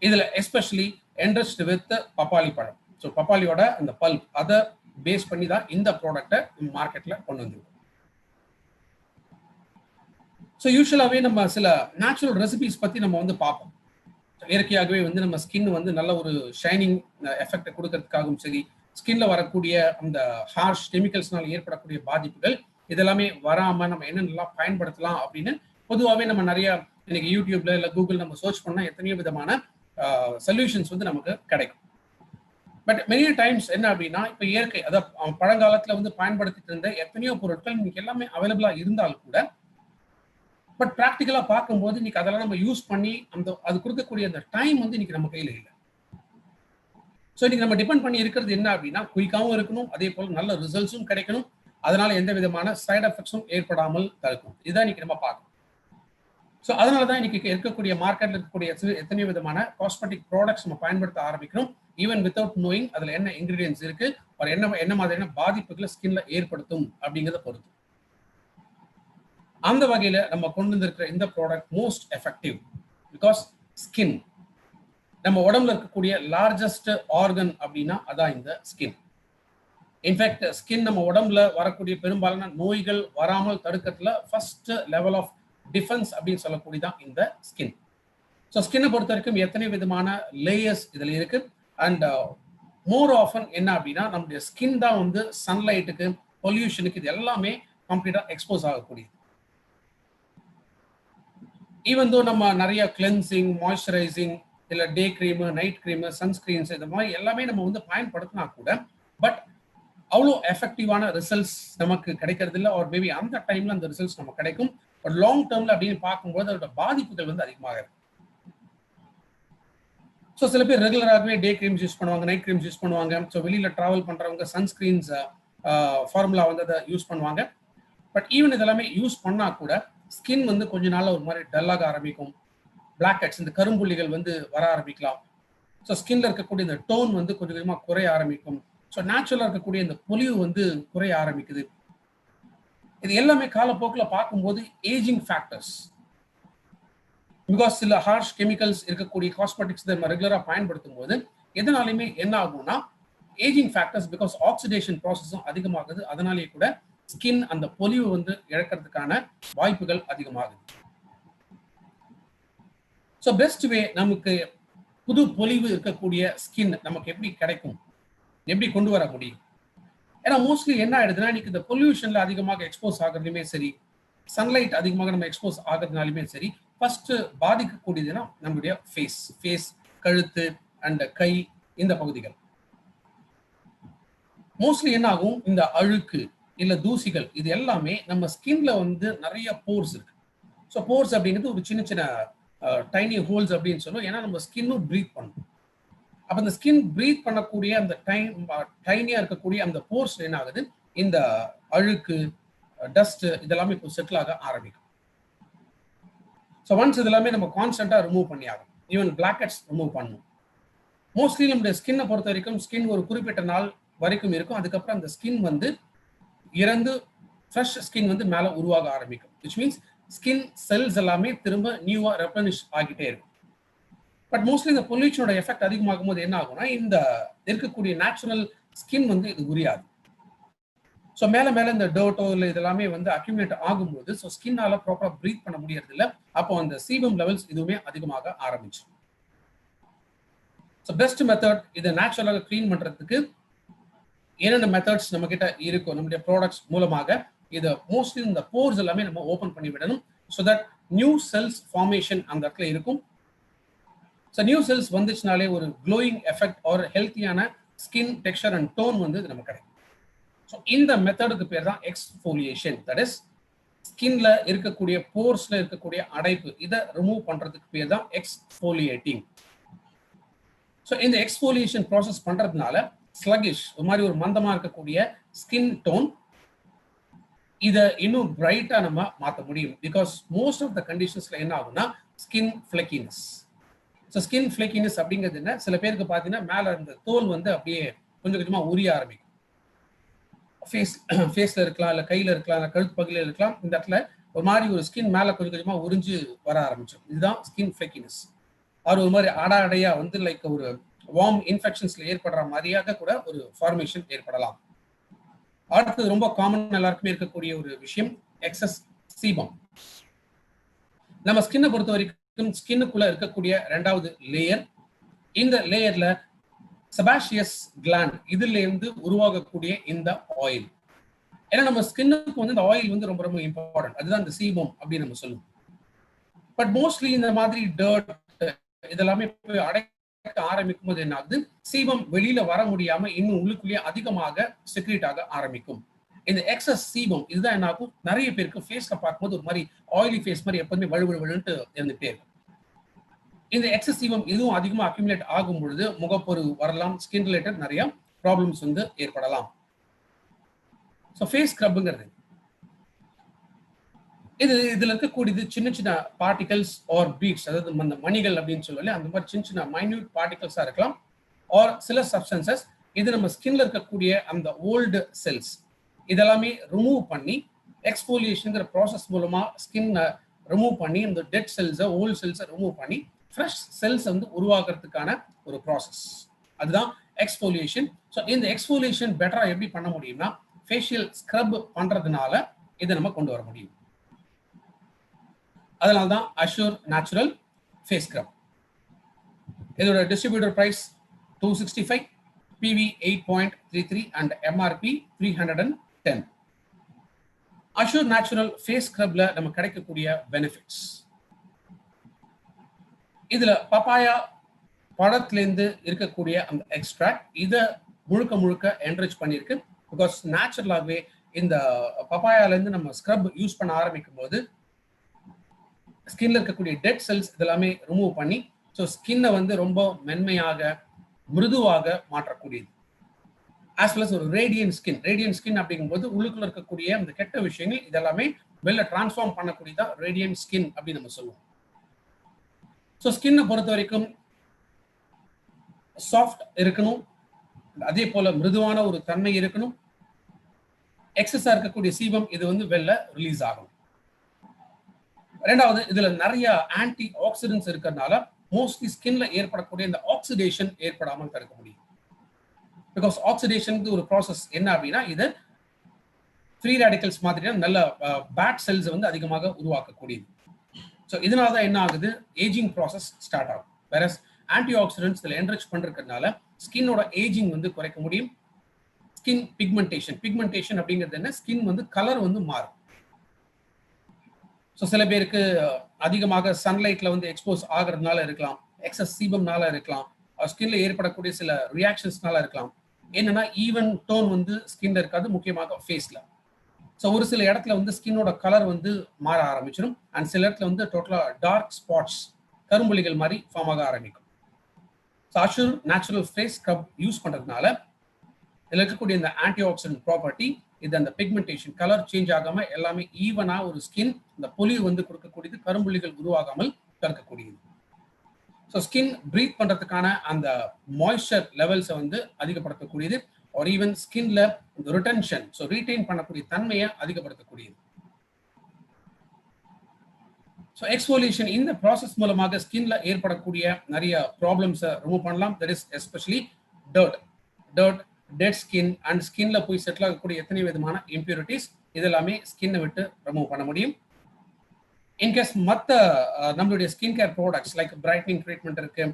இதுல எஸ்பெஷலி என்ரிச்ட் வித் பப்பாளி பழம். ஸோ பப்பாளியோட அந்த பல்ப் அதை பேஸ் பண்ணி தான் இந்த ப்ராடக்டை மார்க்கெட்ல கொண்டு வந்திருக்கோம். ஸோ யூஸ்வலாகவே நம்ம சில நேச்சுரல் ரெசிபிஸ் பத்தி நம்ம வந்து பார்ப்போம். இயற்கையாகவே வந்து நம்ம ஸ்கின் வந்து நல்ல ஒரு ஷைனிங் எஃபெக்டை கொடுக்கறதுக்காகவும் சரி, ஸ்கின்ல வரக்கூடிய அந்த ஹார்ஷ் கெமிக்கல்ஸ்னால ஏற்படக்கூடிய பாதிப்புகள் இதெல்லாமே வராம நம்ம என்னென்னலாம் பயன்படுத்தலாம் அப்படின்னு பொதுவாகவே நம்ம நிறைய இன்னைக்கு யூடியூப்ல இல்லை கூகுள் நம்ம சர்ச் பண்ணா எத்தனையோ விதமான சொல்யூஷன்ஸ் வந்து நமக்கு கிடைக்கும். பட் மெனி டைம்ஸ் என்ன அப்படின்னா இப்போ இயற்கை அதாவது பழங்காலத்துல வந்து பயன்படுத்திட்டு இருந்த எத்தனையோ பொருட்கள் இன்னைக்கு எல்லாமே அவைலபிளா இருந்தாலும் கூட பட் ப்ராக்டிக்கலா பார்க்கும்போது இன்னைக்கு அதெல்லாம் நம்ம யூஸ் பண்ணி அது கொடுக்கக்கூடிய அந்த டைம் வந்து இன்னைக்கு நம்ம கையில இல்லை. ஸோ இன்னைக்கு நம்ம டிபெண்ட் பண்ணி இருக்கிறது என்ன அப்படின்னா குயிக்காகவும் இருக்கணும், அதே போல நல்ல ரிசல்ட்ஸும் கிடைக்கணும், அதனால எந்த விதமான சைடு எஃபெக்ட்ஸும் ஏற்படாமல் தடுக்கும். இதுதான் இன்னைக்கு நம்ம பார்க்கணும். ஸோ அதனால தான் இன்னைக்கு இருக்கக்கூடிய மார்க்கெட்ல இருக்கக்கூடிய எத்தனையோ விதமான காஸ்மெட்டிக் ப்ராடக்ட்ஸ் நம்ம பயன்படுத்த ஆரம்பிக்கிறோம். ஈவன் வித்தவுட் நோயிங் அதுல என்ன இன்கிரீடியன்ஸ் இருக்கு, ஒரு என்ன மாதிரியான பாதிப்புகளை ஸ்கின்ல ஏற்படுத்தும் அப்படிங்கிறத பொறுத்து. அந்த வகையில நம்ம கொண்டு வந்திருக்கிற இந்த product most effective because skin நம்ம உடம்புல இருக்கக்கூடிய லார்ஜஸ்ட் ஆர்கன் அப்படின்னா அதான் இந்த ஸ்கின். இன்ஃபேக்ட் ஸ்கின் நம்ம உடம்புல வரக்கூடிய பெரும்பாலான நோய்கள் வராமல் தடுக்கிறதுல ஃபர்ஸ்ட் லெவல் ஆஃப் டிஃபென்ஸ் அப்படின்னு சொல்லக்கூடியதான் இந்த ஸ்கின். ஸோ ஸ்கின்னை பொறுத்த வரைக்கும் எத்தனை விதமான லேயர்ஸ் இதுல இருக்கு. அண்ட் மோர் ஆஃபன் என்ன அப்படின்னா நம்முடைய ஸ்கின் தான் வந்து சன்லைட்டுக்கு, பொல்யூஷனுக்கு இது எல்லாமே கம்ப்ளீட்டா எக்ஸ்போஸ் ஆகக்கூடியது. ஈவன் தோ நம்ம நிறைய கிளென்சிங், மாய்ஸ்சரைசிங், இல்லை டே க்ரீமு, நைட் க்ரீமு, சன்ஸ்கிரீன்ஸ் இந்த மாதிரி எல்லாமே நம்ம வந்து பயன்படுத்தினா கூட பட் அவ்வளோ எஃபெக்டிவான ரிசல்ட்ஸ் நமக்கு கிடைக்கிறது இல்லை. ஒரு மேபி அந்த டைம்ல அந்த ரிசல்ட்ஸ் நமக்கு கிடைக்கும், பட் லாங் டேர்ம்ல அப்படின்னு பார்க்கும்போது அதோட பாதிப்புகள் வந்து அதிகமாக இருக்கும். ஸோ சில பேர் ரெகுலராகவே டே க்ரீம்ஸ் யூஸ் பண்ணுவாங்க, நைட் க்ரீம்ஸ் யூஸ் பண்ணுவாங்க. ஸோ வெளியில டிராவல் பண்றவங்க சன்ஸ்கிரீன்ஸ் ஃபார்முலா வந்து அதை யூஸ் பண்ணுவாங்க. பட் ஈவன் இதெல்லாமே யூஸ் பண்ணா கூட ஸ்கின் வந்து கொஞ்ச நாள்ல ஒரு மாதிரி டல்லாக ஆரம்பிக்கும். பிளாக் ஹெட்ஸ், இந்த கரும்புள்ளிகள் வந்து வர ஆரம்பிக்கலாம். ஸோ ஸ்கின்ல இருக்கக்கூடிய இந்த டோன் வந்து கொஞ்சம் கொஞ்சமாக குறைய ஆரம்பிக்கும். ஸோ நேச்சுரலா இருக்கக்கூடிய இந்த பொலிவு வந்து குறைய ஆரம்பிக்குது. இது எல்லாமே காலப்போக்கில் பார்க்கும்போது ஏஜிங் ஃபேக்டர்ஸ். பிகாஸ் சில ஹார்ஷ் கெமிக்கல்ஸ் இருக்கக்கூடிய காஸ்மெட்டிக்ஸ் நம்ம ரெகுலரா பயன்படுத்தும் போது எதனாலுமே என்ன ஆகும்னா ஏஜிங் ஃபேக்டர்ஸ், பிகாஸ் ஆக்சிடேஷன் ப்ராசஸும் அதிகமாகுது. அதனாலேயே கூட ஸ்கின் அந்த பொலிவு வந்து இழக்கிறதுக்கான வாய்ப்புகள் அதிகமாகுது. ஸோ பெஸ்ட் வே நமக்கு புது பொலிவு இருக்கக்கூடிய ஸ்கின் நமக்கு எப்படி கிடைக்கும், எப்படி கொண்டு வர முடியும்? ஏன்னா மோஸ்ட்லி என்ன ஆயிடுதுன்னா இன்னைக்கு இந்த பொல்யூஷன்ல அதிகமாக எக்ஸ்போஸ் ஆகிறதுலையுமே சரி, சன்லைட் அதிகமாக நம்ம எக்ஸ்போஸ் ஆகிறதுனாலுமே சரி, ஃபர்ஸ்ட் பாதிக்கக்கூடியதுன்னா நம்மளுடைய ஃபேஸ் கழுத்து அண்ட் கை இந்த பகுதிகள். மோஸ்ட்லி என்ன ஆகும், இந்த அழுக்கு இல்ல தூசிகள் இது எல்லாமே நம்ம ஸ்கின்ல வந்து நிறைய போர்ஸ் இருக்கு. ஸோ போர்ஸ் அப்படிங்கிறது ஒரு சின்ன சின்ன டைனி ஹோல்ஸ் அப்படின்னு சொல்லுவோம். ஏன்னா நம்ம ஸ்கின்னும் ப்ரீத் பண்ணும். அப்ப அந்த ஸ்கின் ப்ரீத் பண்ணக்கூடிய அந்த டைனியா இருக்கக்கூடிய அந்த போர்ஸ் என்ன ஆகுது, இந்த அழுக்கு டஸ்ட் இதெல்லாமே இப்போ செட்டில் ஆக ஆரம்பிக்கும். ஸோ ஒன்ஸ் இதெல்லாமே நம்ம கான்ஸ்டன்டா ரிமூவ் பண்ணி ஆகும். ஈவன் பிளாக் ஹெட்ஸ் ரிமூவ் பண்ணணும். மோஸ்ட்லி நம்முடைய ஸ்கின்னை பொறுத்த வரைக்கும் ஸ்கின் ஒரு குறிப்பிட்ட நாள் வரைக்கும் இருக்கும். அதுக்கப்புறம் அந்த ஸ்கின் வந்து இறந்து ஃப்ரெஷ் ஸ்கின் வந்து மேலே உருவாக ஆரம்பிக்கும். விச் மீன்ஸ் ஸ்கின் செல்ஸ் எல்லாமே திரும்ப நியூவா ரெப்ளனிஷ் ஆகிட்டே இருக்கும். பட் மோஸ்ட்லி இந்த பொல்யூஷனோட எஃபெக்ட் அதிகமாகும் போது என்ன ஆகும்னா, இந்த இருக்கக்கூடிய நேச்சுரல் ஸ்கின் வந்து இது உரியாது. ஸோ மேலே மேலே இந்த டர்ட்டோ இல்லை இதெல்லாமே வந்து அக்யூமுலேட் ஆகும்போது ஸோ ஸ்கின்னால ப்ராப்பராக ப்ரீத் பண்ண முடியறது இல்லை. அப்போ அந்த சீபம் லெவல்ஸ் இதுவுமே அதிகமாக ஆரம்பிச்சிடும். ஸோ பெஸ்ட் மெத்தட் இதை நேச்சுரலாக க்ளீன் பண்றதுக்கு என்னென்ன மெத்தட்ஸ் நம்ம கிட்ட இருக்கும், நம்முடைய ப்ராடக்ட்ஸ் மூலமாக இதை மோஸ்ட்லி இந்த போர்ஸ் எல்லாமே நம்ம ஓப்பன் பண்ணி விடணும். So that new cells formation அந்த இடத்துல இருக்கும். ஸோ நியூ செல்ஸ் வந்துச்சுனாலே ஒரு க்ளோயிங் எஃபெக்ட் ஒரு ஹெல்த்தியான ஸ்கின் டெக்ஸ்சர் அண்ட் டோன் வந்து இது நமக்கு கிடைக்கும். ஸோ இந்த மெத்தடுக்கு பேர் தான் எக்ஸ்ஃபோலியேஷன். தட் இஸ் ஸ்கின்ல இருக்கக்கூடிய போர்ஸ்ல இருக்கக்கூடிய அடைப்பு இதை ரிமூவ் பண்றதுக்கு பேர் தான் எக்ஸ்ஃபோலியேட்டிங். ஸோ இந்த எக்ஸ்ஃபோலியேஷன் ப்ராசஸ் பண்றதுனால ஸ்லகிஷ் ஒரு மாதிரி ஒரு மந்தமா இருக்கக்கூடிய ஸ்கின் டோன் இதை இன்னும் பிரைட்டா நம்ம மாற்ற முடியும். பிகாஸ் மோஸ்ட் ஆஃப் த கண்டிஷன்ஸ்ல என்ன ஆகும்னா ஸ்கின் ஃபிளக்கினஸ். ஸோ ஸ்கின் ஃபிளக்கினஸ் அப்படிங்கிறது என்ன, சில பேருக்கு பார்த்தீங்கன்னா மேலே இருந்த தோல் வந்து அப்படியே கொஞ்சம் கொஞ்சமா உரிய ஆரம்பிக்கும். ஃபேஸ்ல இருக்கலாம், இல்லை கையில இருக்கலாம், இல்லை கழுத்து பகுதியில் இருக்கலாம். இந்த இடத்துல ஒரு மாதிரி ஒரு ஸ்கின் மேலே கொஞ்சம் கொஞ்சமா உறிஞ்சு வர ஆரம்பிச்சிடும். இதுதான் ஸ்கின் ஃபிளக்கினஸ். அது ஒரு மாதிரி அடையா வந்து லைக் ஒரு வார்ம் இன்ஃபெக்ஷன்ஸ்ல ஏற்படுற மாதிரியாக கூட ஒரு ஃபார்மேஷன் ஏற்படலாம். அடுத்தது ரொம்ப காமன் எல்லாருக்குமே இருக்கக்கூடிய ஒரு விஷயம் எக்ஸஸ் சீபம். நம்ம ஸ்கின்னை பொறுத்த வரைக்கும் ஸ்கின்னுக்குள்ள இருக்கக்கூடிய இரண்டாவது லேயர். இந்த லேயர்ல செபாஷியஸ் கிளாண்ட் இதுல இருந்து உருவாகக்கூடிய இந்த ஆயில். ஏன்னா நம்ம ஸ்கின்னுக்கு வந்து இந்த ஆயில் வந்து ரொம்ப ரொம்ப இம்பார்ட்டன்ட். அதுதான் இந்த சீபம் அப்படின்னு நம்ம சொல்லுவோம். பட் மோஸ்ட்லி இந்த மாதிரி டர்ட் இதெல்லாமே அடைக்க ஆரம்பிக்கும் போது என்ன ஆகுது, சீபம் வெளியில வர முடியாம இன்னும் உள்ளுக்குள்ளேயே அதிகமாக செக்ரேட் ஆக ஆரம்பிக்கும். இந்த எக்ஸஸ் சீபம் இதுதான் என்ன ஆகும், நிறைய பேருக்கு ஃபேஸ்ல பார்க்கும்போது ஒரு மாதிரி ஆயிலி ஃபேஸ் மாதிரி எப்போதுமே வழுவழுவழுன்ட்டு இருந்துகிட்டே இருக்கும். இந்த எக்ஸஸ் சீபம் இதுவும் அதிகமாக அக்யூமுலேட் ஆகும் பொழுது முகப்பொரு வரலாம், ஸ்கின் ரிலேட்டட் நிறைய ப்ராப்ளம்ஸ் வந்து ஏற்படலாம். ஸோ ஃபேஸ் ஸ்க்ரப்புங்கிறது இதுல இருக்கக்கூடியது சின்ன சின்ன பார்ட்டிகல்ஸ் ஆர் பீட்ஸ், அதாவது அந்த மணிகள் அப்படின்னு சொல்லல, அந்த மாதிரி சின்ன சின்ன மைன்யூட் பார்ட்டிகல்ஸா இருக்கலாம். ஆர் சில சப்ஸ்டன்சஸ் இது நம்ம ஸ்கின்ல இருக்கக்கூடிய அந்த ஓல்டு செல்ஸ் இதெல்லாமே ரிமூவ் பண்ணி எக்ஸ்போலியேஷன்ங்கிற ப்ராசஸ் மூலமா ஸ்கின்னை ரிமூவ் பண்ணி இந்த டெட் செல்ஸை ஓல்டு செல்ஸை ரிமூவ் பண்ணி ஃப்ரெஷ் செல்ஸ் வந்து உருவாக்குறதுக்கான ஒரு ப்ராசஸ். அதுதான் எக்ஸ்போலியேஷன். ஸோ இந்த எக்ஸ்போலியேஷன் பெட்டரா எப்படி பண்ண முடியும்னா ஃபேஷியல் ஸ்க்ரப் பண்றதுனால இதை நம்ம கொண்டு வர முடியும். அதனால தான் அஷ்யூர் நேச்சுரல் ஃபேஸ் ஸ்க்ரப். இதோட distributor price 265, PV 8.33 and MRP 310. Assure Natural face ஸ்க்ரப்ல நம்ம கிடைக்கக்கூடிய பெனிஃபிட்ஸ், இதுல பப்பாயா பழத்திலேருந்து இருக்கக்கூடிய அந்த எக்ஸ்ட்ராக்ட் இதை முழுக்க முழுக்க என்ரிச் பண்ணியிருக்கு. பிகாஸ் நேச்சுரலாகவே இந்த பப்பாயாலேருந்து நம்ம ஸ்க்ரப் யூஸ் பண்ண ஆரம்பிக்கும் போது ஸ்கின்ல இருக்கக்கூடிய டெட் செல்ஸ் இதெல்லாமே ரிமூவ் பண்ணி ஸோ ஸ்கின்னை வந்து ரொம்ப மென்மையாக மிருதுவாக மாற்றக்கூடியது. ஆஸ் வெல் அஸ் ஒரு ரேடியன்ட் ஸ்கின் அப்படிங்கும்போது உள்ளுக்குள்ள இருக்கக்கூடிய அந்த கெட்ட விஷயங்கள் இதெல்லாமே வெளில டிரான்ஸ்ஃபார்ம் பண்ணக்கூடியதான் ரேடியன்ட் ஸ்கின் அப்படின்னு நம்ம சொல்லுவோம். ஸோ ஸ்கின்னை பொறுத்த வரைக்கும் சாஃப்ட் இருக்கணும், அதே போல மிருதுவான ஒரு தன்மை இருக்கணும். எக்ஸஸா இருக்கக்கூடிய சீபம் இது வந்து வெளில ரிலீஸ் ஆகணும். ரெண்டாவது, இதுல நிறைய ஆன்டி ஆக்சிடென்ட்ஸ் இருக்கிறதுனால மோஸ்ட்லி ஸ்கின்ல ஏற்படக்கூடிய இந்த ஆக்சிடேஷன் ஏற்படாமல் தடுக்க முடியும். பிகாஸ் ஆக்சிடேஷன் ஒரு ப்ராசஸ் என்ன அப்படின்னா இது ஃப்ரீ ரேடிக்கல்ஸ் மாதிரியான நல்ல பேட் செல்ஸ் வந்து அதிகமாக உருவாக்கக்கூடியது. ஸோ இதனால தான் என்ன ஆகுது, ஏஜிங் ப்ராசஸ் ஸ்டார்ட் ஆகும். வேற ஆன்டி ஆக்சிடென்ட்ஸ் இதில் என்ரிச் பண்றதுனால ஸ்கின்னோட ஏஜிங் வந்து குறைக்க முடியும். ஸ்கின் பிக்மெண்டேஷன் அப்படிங்கிறது என்ன, ஸ்கின் வந்து கலர் வந்து மாறும். ஸோ சில பேருக்கு அதிகமாக சன்லைட்ல வந்து எக்ஸ்போஸ் ஆகிறதுனால இருக்கலாம், எக்ஸஸ் சீபம்னால இருக்கலாம், ஸ்கின்ல ஏற்படக்கூடிய சில ரியாக்ஷன்ஸ்னால இருக்கலாம். என்னன்னா ஈவன் டோன் வந்து ஸ்கின்ல இருக்காது, முக்கியமாக ஃபேஸ்ல. ஸோ ஒரு சில இடத்துல வந்து ஸ்கின்னோட கலர் வந்து மாற ஆரம்பிச்சிடும். அண்ட் சில இடத்துல வந்து டோட்டலா டார்க் ஸ்பாட்ஸ், கரும்புள்ளிகள் மாதிரி ஃபார்ம் ஆக ஆரம்பிக்கும். So Assure natural face scrub use பண்றதுனால இதில் இருக்கக்கூடிய இந்த ஆன்டி ஆக்சிடென்ட் ப்ராப்பர்ட்டி, இது அந்த பிக்மெண்டேஷன் கலர் சேஞ்ச் ஆகாம எல்லாமே ஈவனா ஒரு ஸ்கின் இந்த பொலிவு வந்து கொடுக்கக்கூடியது, கரும்புள்ளிகள் உருவாகாமல் தடுக்கக்கூடியது. ஸோ ஸ்கின் பிரீத் பண்றதுக்கான அந்த மாய்ஸ்சர் லெவல்ஸை வந்து அதிகப்படுத்தக்கூடியது, ஆர் ஈவன் ஸ்கின்ல இந்த ரிட்டென்ஷன், ஸோ ரீடைன் பண்ணக்கூடிய தன்மையை அதிகப்படுத்தக்கூடியது. ஸோ எக்ஸ்ஃபோலியேஷன் இந்த ப்ராசஸ் மூலமாக ஸ்கின்ல ஏற்படக்கூடிய நிறைய ப்ராப்ளம்ஸை ரிமூவ் பண்ணலாம். That is especially dirt, dead skin and ஸ்கின்ல போய் செட்டில் ஆகக்கூடிய எத்தனை விதமான இம்பியூரிட்டிஸ் இதெல்லாமே ஸ்கின்னை விட்டு ரிமூவ் பண்ண முடியும். இன்கேஸ் மற்ற நம்மளுடைய skin care products like brightening treatment இருக்கு,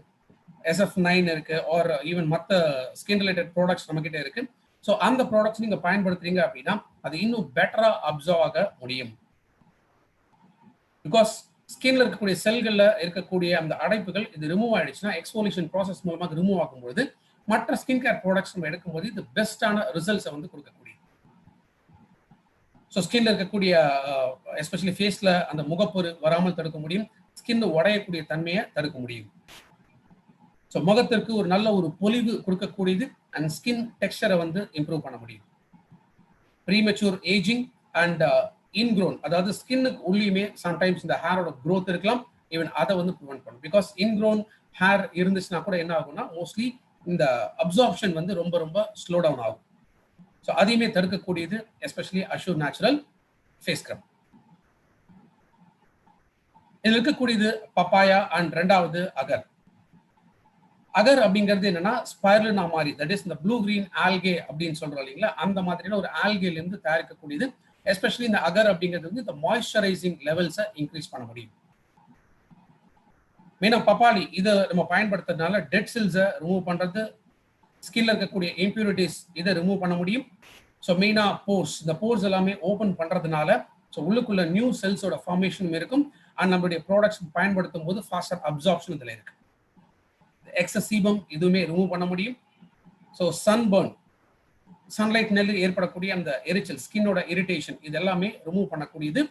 SF9 இருக்கு, ஆர் ஈவன் மற்ற ஸ்கின் ரிலேட்டட் ப்ராடக்ட்ஸ் நம்ம கிட்ட இருக்கு. ஸோ அந்த ப்ராடக்ட்ஸ் நீங்க பயன்படுத்துறீங்க அப்படின்னா அது இன்னும் பெட்டரா அப்சர்வ் ஆக முடியும். பிகாஸ் ஸ்கின்ல இருக்கக்கூடிய செல்கள்ல இருக்கக்கூடிய அந்த அடைப்புகள் இது ரிமூவ் ஆயிடுச்சுன்னா, எக்ஸ்ஃபோலியேஷன் ப்ராசஸ் மூலமாக ரிமூவ் ஆகும்போது மற்ற ஸ்கின் கேர் ப்ராடக்ட்ஸ் நம்ம எடுக்கும்போது இது பெஸ்டான ரிசல்ட்ஸை வந்து கொடுக்கக்கூடிய. ஸோ ஸ்கின்ல இருக்கக்கூடிய எஸ்பெஷலி ஃபேஸ்ல அந்த முகப்பொரு வராமல் தடுக்க முடியும், ஸ்கின் உடையக்கூடிய தன்மையை தடுக்க முடியும். ஸோ முகத்திற்கு ஒரு நல்ல ஒரு பொலிவு கொடுக்கக்கூடியது அண்ட் ஸ்கின் டெக்ஸ்டரை வந்து இம்ப்ரூவ் பண்ண முடியும். ப்ரீமெச்சூர் ஏஜிங் அண்ட் இன்க்ரோன், அதாவது ஸ்கின்னுக்கு உள்ளியுமே சம்டைம்ஸ் இந்த ஹேரோட க்ரோத் இருக்கலாம், ஈவன் அதை வந்து ப்ரிவென்ட் பண்ணும். பிகாஸ் இன்க்ரோன் ஹேர் இருந்துச்சுன்னா கூட என்ன ஆகும்னா மோஸ்ட்லி இந்த அப்சார்ப்ஷன் வந்து ரொம்ப ரொம்ப ஸ்லோ டவுன் ஆகும். ஸோ அதையுமே தடுக்கக்கூடியது especially Assure natural face scrub. இதில் இருக்கக்கூடியது பப்பாயா அண்ட் ரெண்டாவது அகர். அகர் அப்படிங்கிறது என்னன்னா ஸ்பைருலினா மாதிரி, தட் இஸ் இந்த ப்ளூ கிரீன் ஆல்கே அப்படின்னு சொல்றோம் இல்லைங்களா, அந்த மாதிரியான ஒரு ஆல்கேல இருந்து தயாரிக்கக்கூடியது. எஸ்பெஷலி இந்த அகர் அப்படிங்கிறது வந்து இந்த மாய்ஸ்சரைசிங் லெவல்ஸை இன்க்ரீஸ் பண்ண முடியும். மெயினா பப்பாளி இதை நம்ம பயன்படுத்துறதுனால டெட் செல்ஸை ரிமூவ் பண்றது, ஸ்கின்ல இருக்கக்கூடிய இம்பியூரிட்டிஸ் இதை ரிமூவ் பண்ண முடியும். ஸோ மெயினா போர்ஸ், இந்த போர்ஸ் எல்லாமே ஓப்பன் பண்றதுனால ஸோ உள்ளுக்குள்ள நியூ செல்ஸோட ஃபார்மேஷனும் இருக்கும். அண்ட் நம்மளுடைய ப்ராடக்ட்ஸ் பயன்படுத்தும் போது ஃபாஸ்டர் அப்சார்ப்ஷன் இதில் இருக்கு. எக்ஸஸ் சீபம் இதுவுமே ரிமூவ் பண்ண முடியும். ஸோ சன்பர்ன், சன்லைட் நெல் ஏற்படக்கூடிய அந்த எரிச்சல், ஸ்கின்னோட இரிட்டேஷன் இது எல்லாமே ரிமூவ் பண்ணக்கூடியது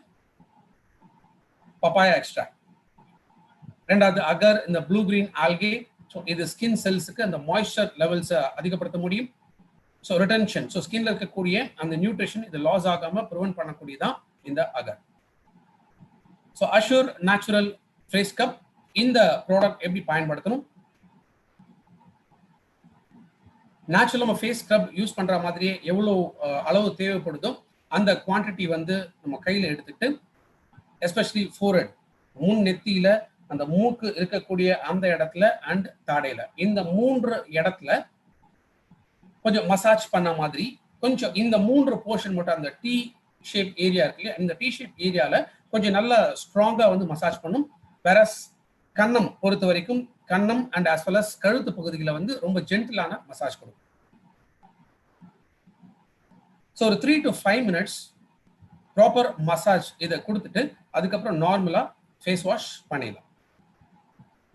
பப்பாயா எக்ஸ்ட்ராக்ட். ரெண்டாவது அகர், இந்த ப்ளூ கிரீன் ஆல்கே, ஸோ இது ஸ்கின் செல்ஸுக்கு அந்த மாய்ஸ்சர் லெவல்ஸை அதிகப்படுத்த முடியும். ஸோ ரிட்டென்ஷன், ஸோ ஸ்கின்ல இருக்கக்கூடிய அந்த நியூட்ரிஷன் இது லாஸ் ஆகாம ப்ரிவென்ட் பண்ணக்கூடியதான் இந்த அகர். So Assure natural face scrub, இந்த ப்ராடக்ட் எப்படி பயன்படுத்தணும்? நேச்சுரல் நம்ம ஃபேஸ் ஸ்க்ரப் யூஸ் பண்ற மாதிரியே எவ்வளோ அளவு தேவைப்படுதோ அந்த குவான்டிட்டி வந்து நம்ம கையில் எடுத்துட்டு, எஸ்பெஷலி ஃபோர்ஹெட், முன் நெத்தியில, அந்த மூக்கு இருக்கக்கூடிய அந்த இடத்துல அண்ட் தாடையில, இந்த 3 இடத்துல கொஞ்சம் மசாஜ் பண்ண மாதிரி கொஞ்சம் இந்த 3 போர்ஷன் மட்டும், அந்த டி ஷேப் ஏரியா இருக்கு இல்லையா, இந்த டி ஷேப் ஏரியால கொஞ்சம் நல்லா ஸ்ட்ராங்கா வந்து மசாஜ் பண்ணும். வேறஸ் கன்னம் பொறுத்த வரைக்கும் கன்னம் அண்ட் ஆஸ் வெல் அஸ் கழுத்து பகுதிகளை வந்து ரொம்ப ஜென்டிலான மசாஜ் கொடுக்கும். ஸோ ஒரு 3 to 5 minutes ப்ராப்பர் மசாஜ் இதை கொடுத்துட்டு அதுக்கப்புறம் நார்மலா ஃபேஸ் வாஷ் பண்ணிடலாம்.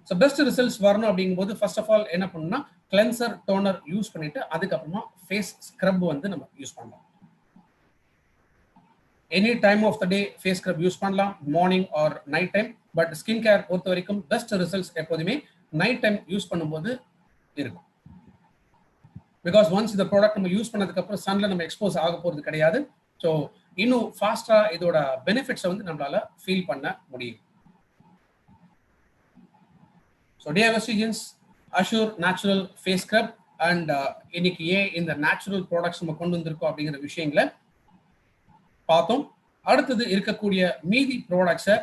ஸோ பெஸ்ட் ரிசல்ட்ஸ் வரணும் அப்படிங்கும்போது ஃபர்ஸ்ட் ஆஃப் ஆல் என்ன பண்ணணும்னா கிளென்சர், டோனர் யூஸ் பண்ணிட்டு அதுக்கப்புறமா ஃபேஸ் ஸ்க்ரப் வந்து நம்ம யூஸ் பண்ணலாம். Any time of the day face scrub use பண்ணலாம், morning or night time. But skin care பொறுத்த வரைக்கும் பெஸ்ட் ரிசல்ட்ஸ் எப்போதுமே நைட் டைம் யூஸ் பண்ணும்போது இருக்கும். பிகாஸ் ஒன்ஸ் இந்த ப்ராடக்ட் நம்ம யூஸ் பண்ணதுக்கு அப்புறம் சன்ல நம்ம எக்ஸ்போஸ் ஆக போறது கிடையாது. ஸோ இன்னும் ஃபாஸ்டா இதோட பெனிஃபிட்ஸை வந்து நம்மளால ஃபீல் பண்ண முடியும். So dear Vestigians, Assure natural face scrub and இன்னைக்கு ஏன் இந்த நேச்சுரல் ப்ராடக்ட்ஸ் நம்ம கொண்டு வந்திருக்கோம் அப்படிங்கிற விஷயங்களை பார்த்தோம். அடுத்தது இருக்கக்கூடிய மீதி ப்ராடக்ட்ஸை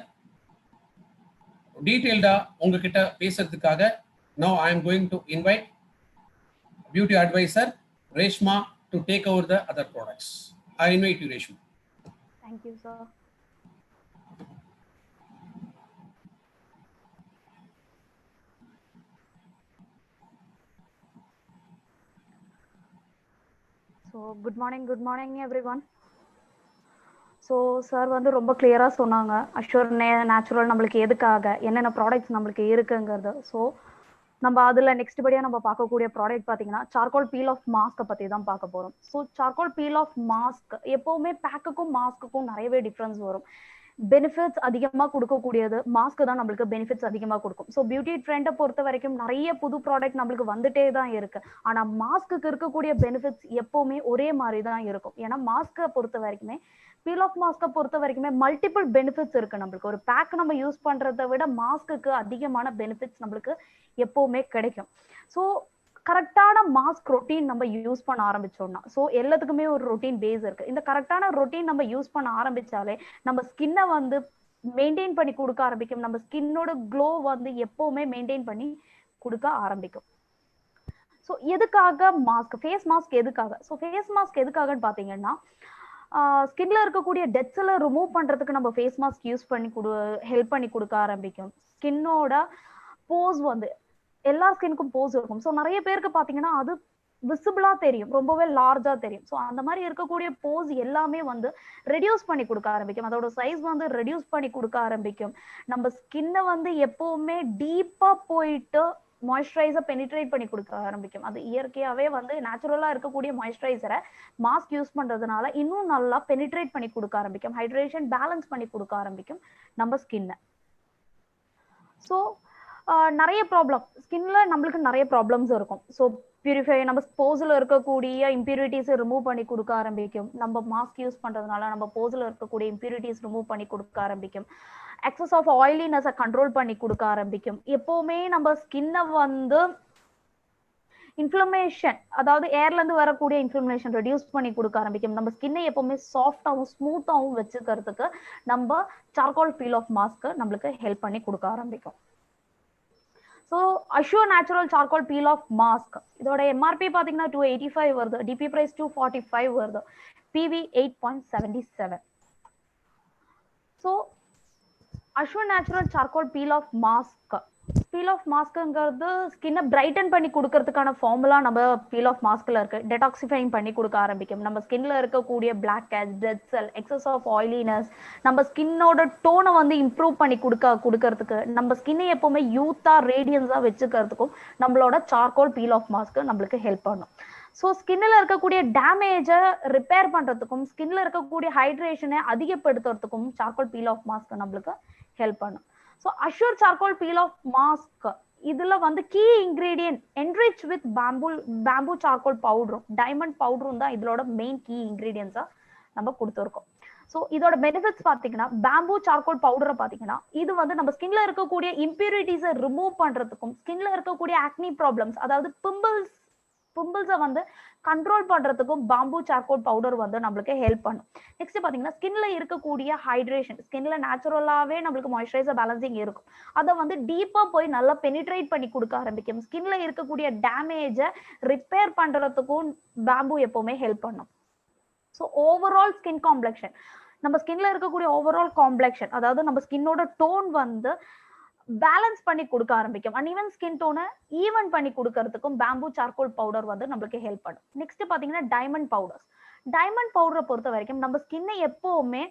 டீடைல்டா உங்ககிட்ட பேசுறதுக்காக now I am going to invite beauty advisor Reshma to take over the other products. I invite you, Reshma. Thank you, sir. So good morning everyone. So sir வந்து ரொம்ப கிளியராக சொன்னாங்க அஷூர் நேச்சுரல் நம்மளுக்கு எதுக்காக, என்னென்ன ப்ராடக்ட்ஸ் நம்மளுக்கு இருக்குங்கிறது. So நம்ம அதுல நெக்ஸ்ட் படியா நம்ம பார்க்கக்கூடிய ப்ராடக்ட் பாத்தீங்கன்னா சார்கோல் பீல் ஆஃப் மாஸ்க் பத்தி தான் பார்க்க போறோம். So charcoal peel off mask எப்பவுமே பேக்குக்கும் மாஸ்க்குக்கும் நிறையவே டிஃபரன்ஸ் வரும். பெனிஃபிட்ஸ் அதிகமா கொடுக்கக்கூடியது மாஸ்க் தான் நம்மளுக்கு பெனிஃபிட்ஸ் அதிகமா கொடுக்கும். ஸோ பியூட்டி ட்ரெண்டை பொறுத்த வரைக்கும் நிறைய புது ப்ராடக்ட் நம்மளுக்கு வந்துட்டே தான் இருக்கு. ஆனா மாஸ்க்கு இருக்கக்கூடிய பெனிஃபிட்ஸ் எப்பவுமே ஒரே மாதிரி தான் இருக்கும். ஏன்னா மாஸ்கை பொறுத்த வரைக்குமே பீல் ஆஃப் மாஸ்கை பொறுத்த வரைக்குமே மல்டிபிள் பெனிஃபிட்ஸ் இருக்கு. நம்மளுக்கு ஒரு பேக் நம்ம யூஸ் பண்றதை விட மாஸ்க்கு அதிகமான பெனிஃபிட்ஸ் நம்மளுக்கு எப்பவுமே கிடைக்கும். ஸோ கரெக்டான மாஸ்க் ரொட்டீன் நம்ம யூஸ் பண்ண ஆரம்பிச்சோம்னா, ஸோ எல்லாத்துக்குமே ஒரு ரொட்டீன் பேஸ் இருக்கு. இந்த கரெக்டான ரொட்டீன் நம்ம யூஸ் பண்ண ஆரம்பிச்சாலே நம்ம ஸ்கின்னை வந்து மெயின்டைன் பண்ணி கொடுக்க ஆரம்பிக்கும். நம்ம ஸ்கின்னோட க்ளோ வந்து எப்பவுமே மெயின்டைன் பண்ணி கொடுக்க ஆரம்பிக்கும். ஸோ எதுக்காக மாஸ்க், ஃபேஸ் மாஸ்க் எதுக்காக? ஸோ ஃபேஸ் மாஸ்க் எதுக்காகன்னு பாத்தீங்கன்னா ஸ்கின்ல இருக்கக்கூடிய டெட்ஸ் எல்லாம் ரிமூவ் பண்றதுக்கு நம்ம ஃபேஸ் மாஸ்க் யூஸ் பண்ணி ஹெல்ப் பண்ணி கொடுக்க ஆரம்பிக்கும். ஸ்கின்னோட போஸ் வந்து எல்லா ஸ்கின்னுக்கும் போஸ் இருக்கும். ஸோ நிறைய பேருக்கு பாத்தீங்கன்னா அது விசிபிளா தெரியும், ரொம்பவே லார்ஜா தெரியும். ஸோ அந்த மாதிரி இருக்கக்கூடிய போஸ் எல்லாமே வந்து ரெடியூஸ் பண்ணி கொடுக்க ஆரம்பிக்கும். அதோட சைஸ் வந்து ரெடியூஸ் பண்ணி கொடுக்க ஆரம்பிக்கும். நம்ம ஸ்கின்னை வந்து எப்பவுமே டீப்பா போயிட்டு மாய்ஸ்சரைசர் பெனிட்ரேட் பண்ணி கொடுக்க ஆரம்பிக்கும். அது இயற்கையாவே வந்து நேச்சுரலா இருக்கக்கூடிய மாய்ஸ்சரைசரை மாஸ்க் யூஸ் பண்றதுனால இன்னும் நல்லா பெனிட்ரேட் பண்ணி கொடுக்க ஆரம்பிக்கும். ஹைட்ரேஷன் பேலன்ஸ் பண்ணி கொடுக்க ஆரம்பிக்கும் நம்ம ஸ்கின்னை. ஸோ நிறைய ப்ராப்ளம் ஸ்கின்ல நம்மளுக்கு நிறைய ப்ராப்ளம்ஸ் இருக்கும். ஸோ பியூரிஃபை நம்ம போஸ்ல இருக்கக்கூடிய இம்பியூரிட்டிஸ் ரிமூவ் பண்ணி கொடுக்க ஆரம்பிக்கும். நம்ம மாஸ்க் யூஸ் பண்றதுனால நம்ம போஸ்ல இருக்கக்கூடிய இம்பியூரிட்டிஸ் ரிமூவ் பண்ணி கொடுக்க ஆரம்பிக்கும். எக்ஸஸ் ஆஃப் ஆயிலினஸை கண்ட்ரோல் பண்ணி கொடுக்க ஆரம்பிக்கும். எப்பவுமே நம்ம ஸ்கின்னை வந்து இன்ஃப்ளமேஷன், அதாவது ஏர்ல இருந்து வரக்கூடிய இன்ஃப்ளமேஷன் ரெடியூஸ் பண்ணி கொடுக்க ஆரம்பிக்கும். நம்ம ஸ்கின்னை எப்பவுமே சாஃப்டாகவும் ஸ்மூத்தாகவும் வச்சுக்கிறதுக்கு நம்ம சார்கோல் பீல் ஆஃப் மாஸ்க் நம்மளுக்கு ஹெல்ப் பண்ணி கொடுக்க ஆரம்பிக்கும். So assure Natural charcoal peel off mask இதோட எம்ஆர்பி பார்த்தீங்கன்னா 285 வருது, டிபி பிரைஸ் 245 வருது, PV 8.77. So assure Natural charcoal peel off mask மாஸ்க்ங்கிறது ஸ்கின்னை பிரைட்டன் பண்ணி கொடுக்கறதுக்கான ஃபார்முலா நம்ம பீல் ஆஃப் மாஸ்க்ல இருக்கு. டெடாக்சிஃபைங் பண்ணி கொடுக்க ஆரம்பிக்கும். நம்ம ஸ்கின்ல இருக்கக்கூடிய black catch, dead cell, excess of oiliness, நம்ம ஸ்கின்னோட டோனை வந்து இம்ப்ரூவ் பண்ணி கொடுக்கறதுக்கு, நம்ம ஸ்கின்னை எப்பவுமே யூத்தா ரேடியன்ஸா வச்சுக்கிறதுக்கும் நம்மளோட சார்கோல் பீல் ஆஃப் மாஸ்க் நம்மளுக்கு ஹெல்ப் பண்ணும். ஸோ ஸ்கின்ல இருக்கக்கூடிய டேமேஜை ரிப்பேர் பண்றதுக்கும் ஸ்கின்ல இருக்கக்கூடிய ஹைட்ரேஷனை அதிகப்படுத்துறதுக்கும் சார்கோல் பீல் ஆஃப் மாஸ்க் நம்மளுக்கு ஹெல்ப் பண்ணும். So Assure charcoal peel off mask இதுல வந்து key ingredient enrich with bamboo charcoal பவுடரும் டைமண்ட் பவுடரும் தான் இதோட மெயின் கீ இன்கிரீடியன்ஸா நம்ம கொடுத்துருக்கோம். ஸோ இதோட பெனிஃபிட்ஸ் பார்த்தீங்கன்னா பேம்பு சார்கோல் பவுடரை பார்த்தீங்கன்னா இது வந்து நம்ம ஸ்கின்ல இருக்கக்கூடிய இம்பியூரிட்டிஸை ரிமூவ் பண்றதுக்கும் ஸ்கின்ல இருக்கக்கூடிய ஆக்னி ப்ராப்ளம்ஸ், அதாவது பிம்பிள்ஸை வந்து கண்ட்ரோல் பண்றதுக்கும் பாம்பு சார்கோல் பவுடர் வந்து நம்மளுக்கு ஹெல்ப் பண்ணும். நெக்ஸ்ட் பாத்தீங்கன்னா ஸ்கின்ல இருக்கக்கூடிய ஹைட்ரேஷன், ஸ்கின்ல நேச்சுரலாவே நம்மளுக்கு மாய்ஸ்சரைசர் பேலன்சிங் இருக்கும், அதை வந்து டீப்பா போய் நல்லா பெனிட்ரேட் பண்ணி கொடுக்க ஆரம்பிக்கும். ஸ்கின்ல இருக்கக்கூடிய டேமேஜை ரிப்பேர் பண்றதுக்கும் பாம்பு எப்பவுமே ஹெல்ப் பண்ணும். ஸோ ஓவரால் ஸ்கின் காம்ப்ளெக்ஷன், நம்ம ஸ்கின்ல இருக்கக்கூடிய ஓவரால் காம்ப்ளெக்ஷன், அதாவது நம்ம ஸ்கின்னோட டோன் வந்து பேலன்ஸ் பண்ணி கொடுக்க ஆரம்பிக்கும். அன்ஈவன் ஸ்கின் டோனை ஈவன் பண்ணி கொடுக்கறதுக்கும் பேம்பு சார்கோல் பவுடர் வந்து நம்மளுக்கு ஹெல்ப் பண்ணும். நெக்ஸ்ட் பாத்தீங்கன்னா டைமண்ட் பவுடரை பொறுத்த வரைக்கும் நம்ம ஸ்கின்னை எப்பவுமே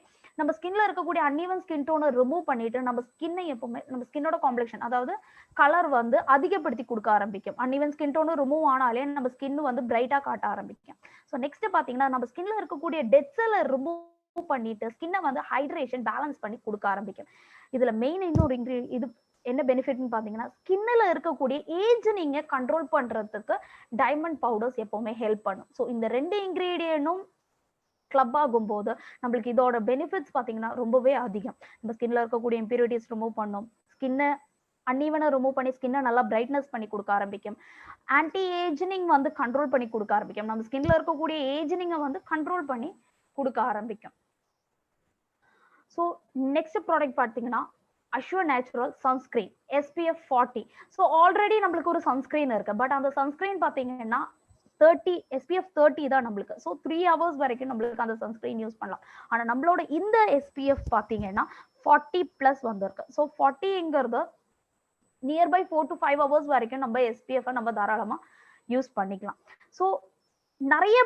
நம்ம ஸ்கின்ல இருக்கக்கூடிய அன்ஈவன் ஸ்கின் டோனை ரிமூவ் பண்ணிட்டு நம்ம ஸ்கின்னை எப்பவுமே நம்ம ஸ்கின்னோட காம்ப்ளெக்ஷன், அதாவது கலர் வந்து அதிகப்படுத்தி கொடுக்க ஆரம்பிக்கும். அன்ஈவன் ஸ்கின் டோனு ரிமூவ் ஆனாலே நம்ம ஸ்கின் வந்து பிரைட்டா காட்ட ஆரம்பிக்கும். ஸோ நெக்ஸ்ட் பாத்தீங்கன்னா நம்ம ஸ்கின்ல இருக்கக்கூடிய டெட் செல்லை ரிமூவ் பண்ணிட்டு ஸ்கின்னை வந்து ஹைட்ரேஷன் பேலன்ஸ் பண்ணி கொடுக்க ஆரம்பிக்கும். இதுல மெயின் இன்னொரு இது என்ன பெனிஃபிட்னு பாத்தீங்கன்னா ஸ்கின்ல இருக்கக்கூடிய ஏஜ் நீங்க கண்ட்ரோல் பண்றதுக்கு டைமண்ட் பவுடர்ஸ் எப்பவுமே ஹெல்ப் பண்ணும். ஸோ இந்த ரெண்டு இன்கிரீடியன்டும் கிளப் ஆகும் போது நம்மளுக்கு இதோட பெனிஃபிட்ஸ் பாத்தீங்கன்னா ரொம்பவே அதிகம். நம்ம ஸ்கின்ல இருக்கக்கூடிய இம்பியூரிட்டிஸ் ரிமூவ் பண்ணும், ஸ்கின்னை அன்ஈவனை ரிமூவ் பண்ணி ஸ்கின்னை நல்லா பிரைட்னஸ் பண்ணி கொடுக்க ஆரம்பிக்கும், ஆன்டி ஏஜினிங் வந்து கண்ட்ரோல் பண்ணி கொடுக்க ஆரம்பிக்கும். நம்ம ஸ்கின்ல இருக்கக்கூடிய ஏஜினிங்கை வந்து கண்ட்ரோல் பண்ணி கொடுக்க ஆரம்பிக்கும். ஸோ நெக்ஸ்ட் ப்ராடக்ட் பார்த்தீங்கன்னா assure natural sunscreen SPF 40. So already நம்மளுக்கு ஒரு சன்ஸ்கிரீன் இருக்கு, பட் அந்த சன்ஸ்கிரீன் பார்த்தீங்கன்னா 30 SPF 30 தான் நம்மளுக்கு. ஸோ 3 hours வரைக்கும் நம்மளுக்கு அந்த சன்ஸ்கிரீன் யூஸ் பண்ணலாம். ஆனால் நம்மளோட இந்த SPF பார்த்தீங்கன்னா 40+ வந்திருக்கு. ஸோ 40ங்கிறது நியர்பை 4 to 5 hours வரைக்கும் நம்ம SPF நம்ம தாராளமாக யூஸ் பண்ணிக்கலாம். ஸோ நிறைய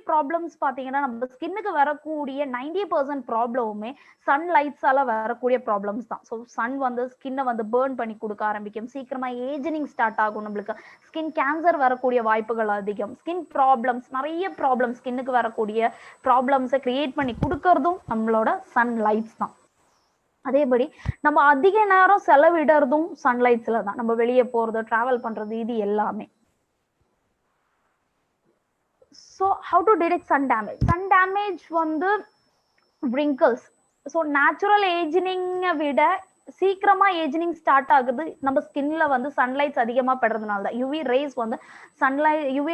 ப்ராப்ளம்ஸ் பாத்தீங்கன்னா நம்ம ஸ்கின்னுக்கு வரக்கூடிய 90% ப்ராப்ளமுமே சன்லைட்ஸால வரக்கூடிய ப்ராப்ளம்ஸ் தான். ஸோ சன் வந்து ஸ்கின்னை வந்து பேர்ன் பண்ணி கொடுக்க ஆரம்பிக்கும், சீக்கிரமா ஏஜினிங் ஸ்டார்ட் ஆகும், நம்மளுக்கு ஸ்கின் கேன்சர் வரக்கூடிய வாய்ப்புகள் அதிகம், ஸ்கின் ப்ராப்ளம்ஸ் நிறைய ப்ராப்ளம்ஸ் ஸ்கின்னுக்கு வரக்கூடிய ப்ராப்ளம்ஸை கிரியேட் பண்ணி கொடுக்கறதும் நம்மளோட சன்லைட்ஸ் தான். அதேபடி நம்ம அதிக நேரம் செலவிடுறதும் சன்லைட்ஸ்ல தான். நம்ம வெளியே போறது, டிராவல் பண்றது, இது எல்லாமே. So how to detect sun damage? Sun damage வந்து wrinkles. So natural aging விட சீக்கிரமா ஏஜினிங் ஸ்டார்ட் ஆகுது நம்ம ஸ்கின்ல வந்து சன்லைட்ஸ் அதிகமா படுறதுனால தான். யூவி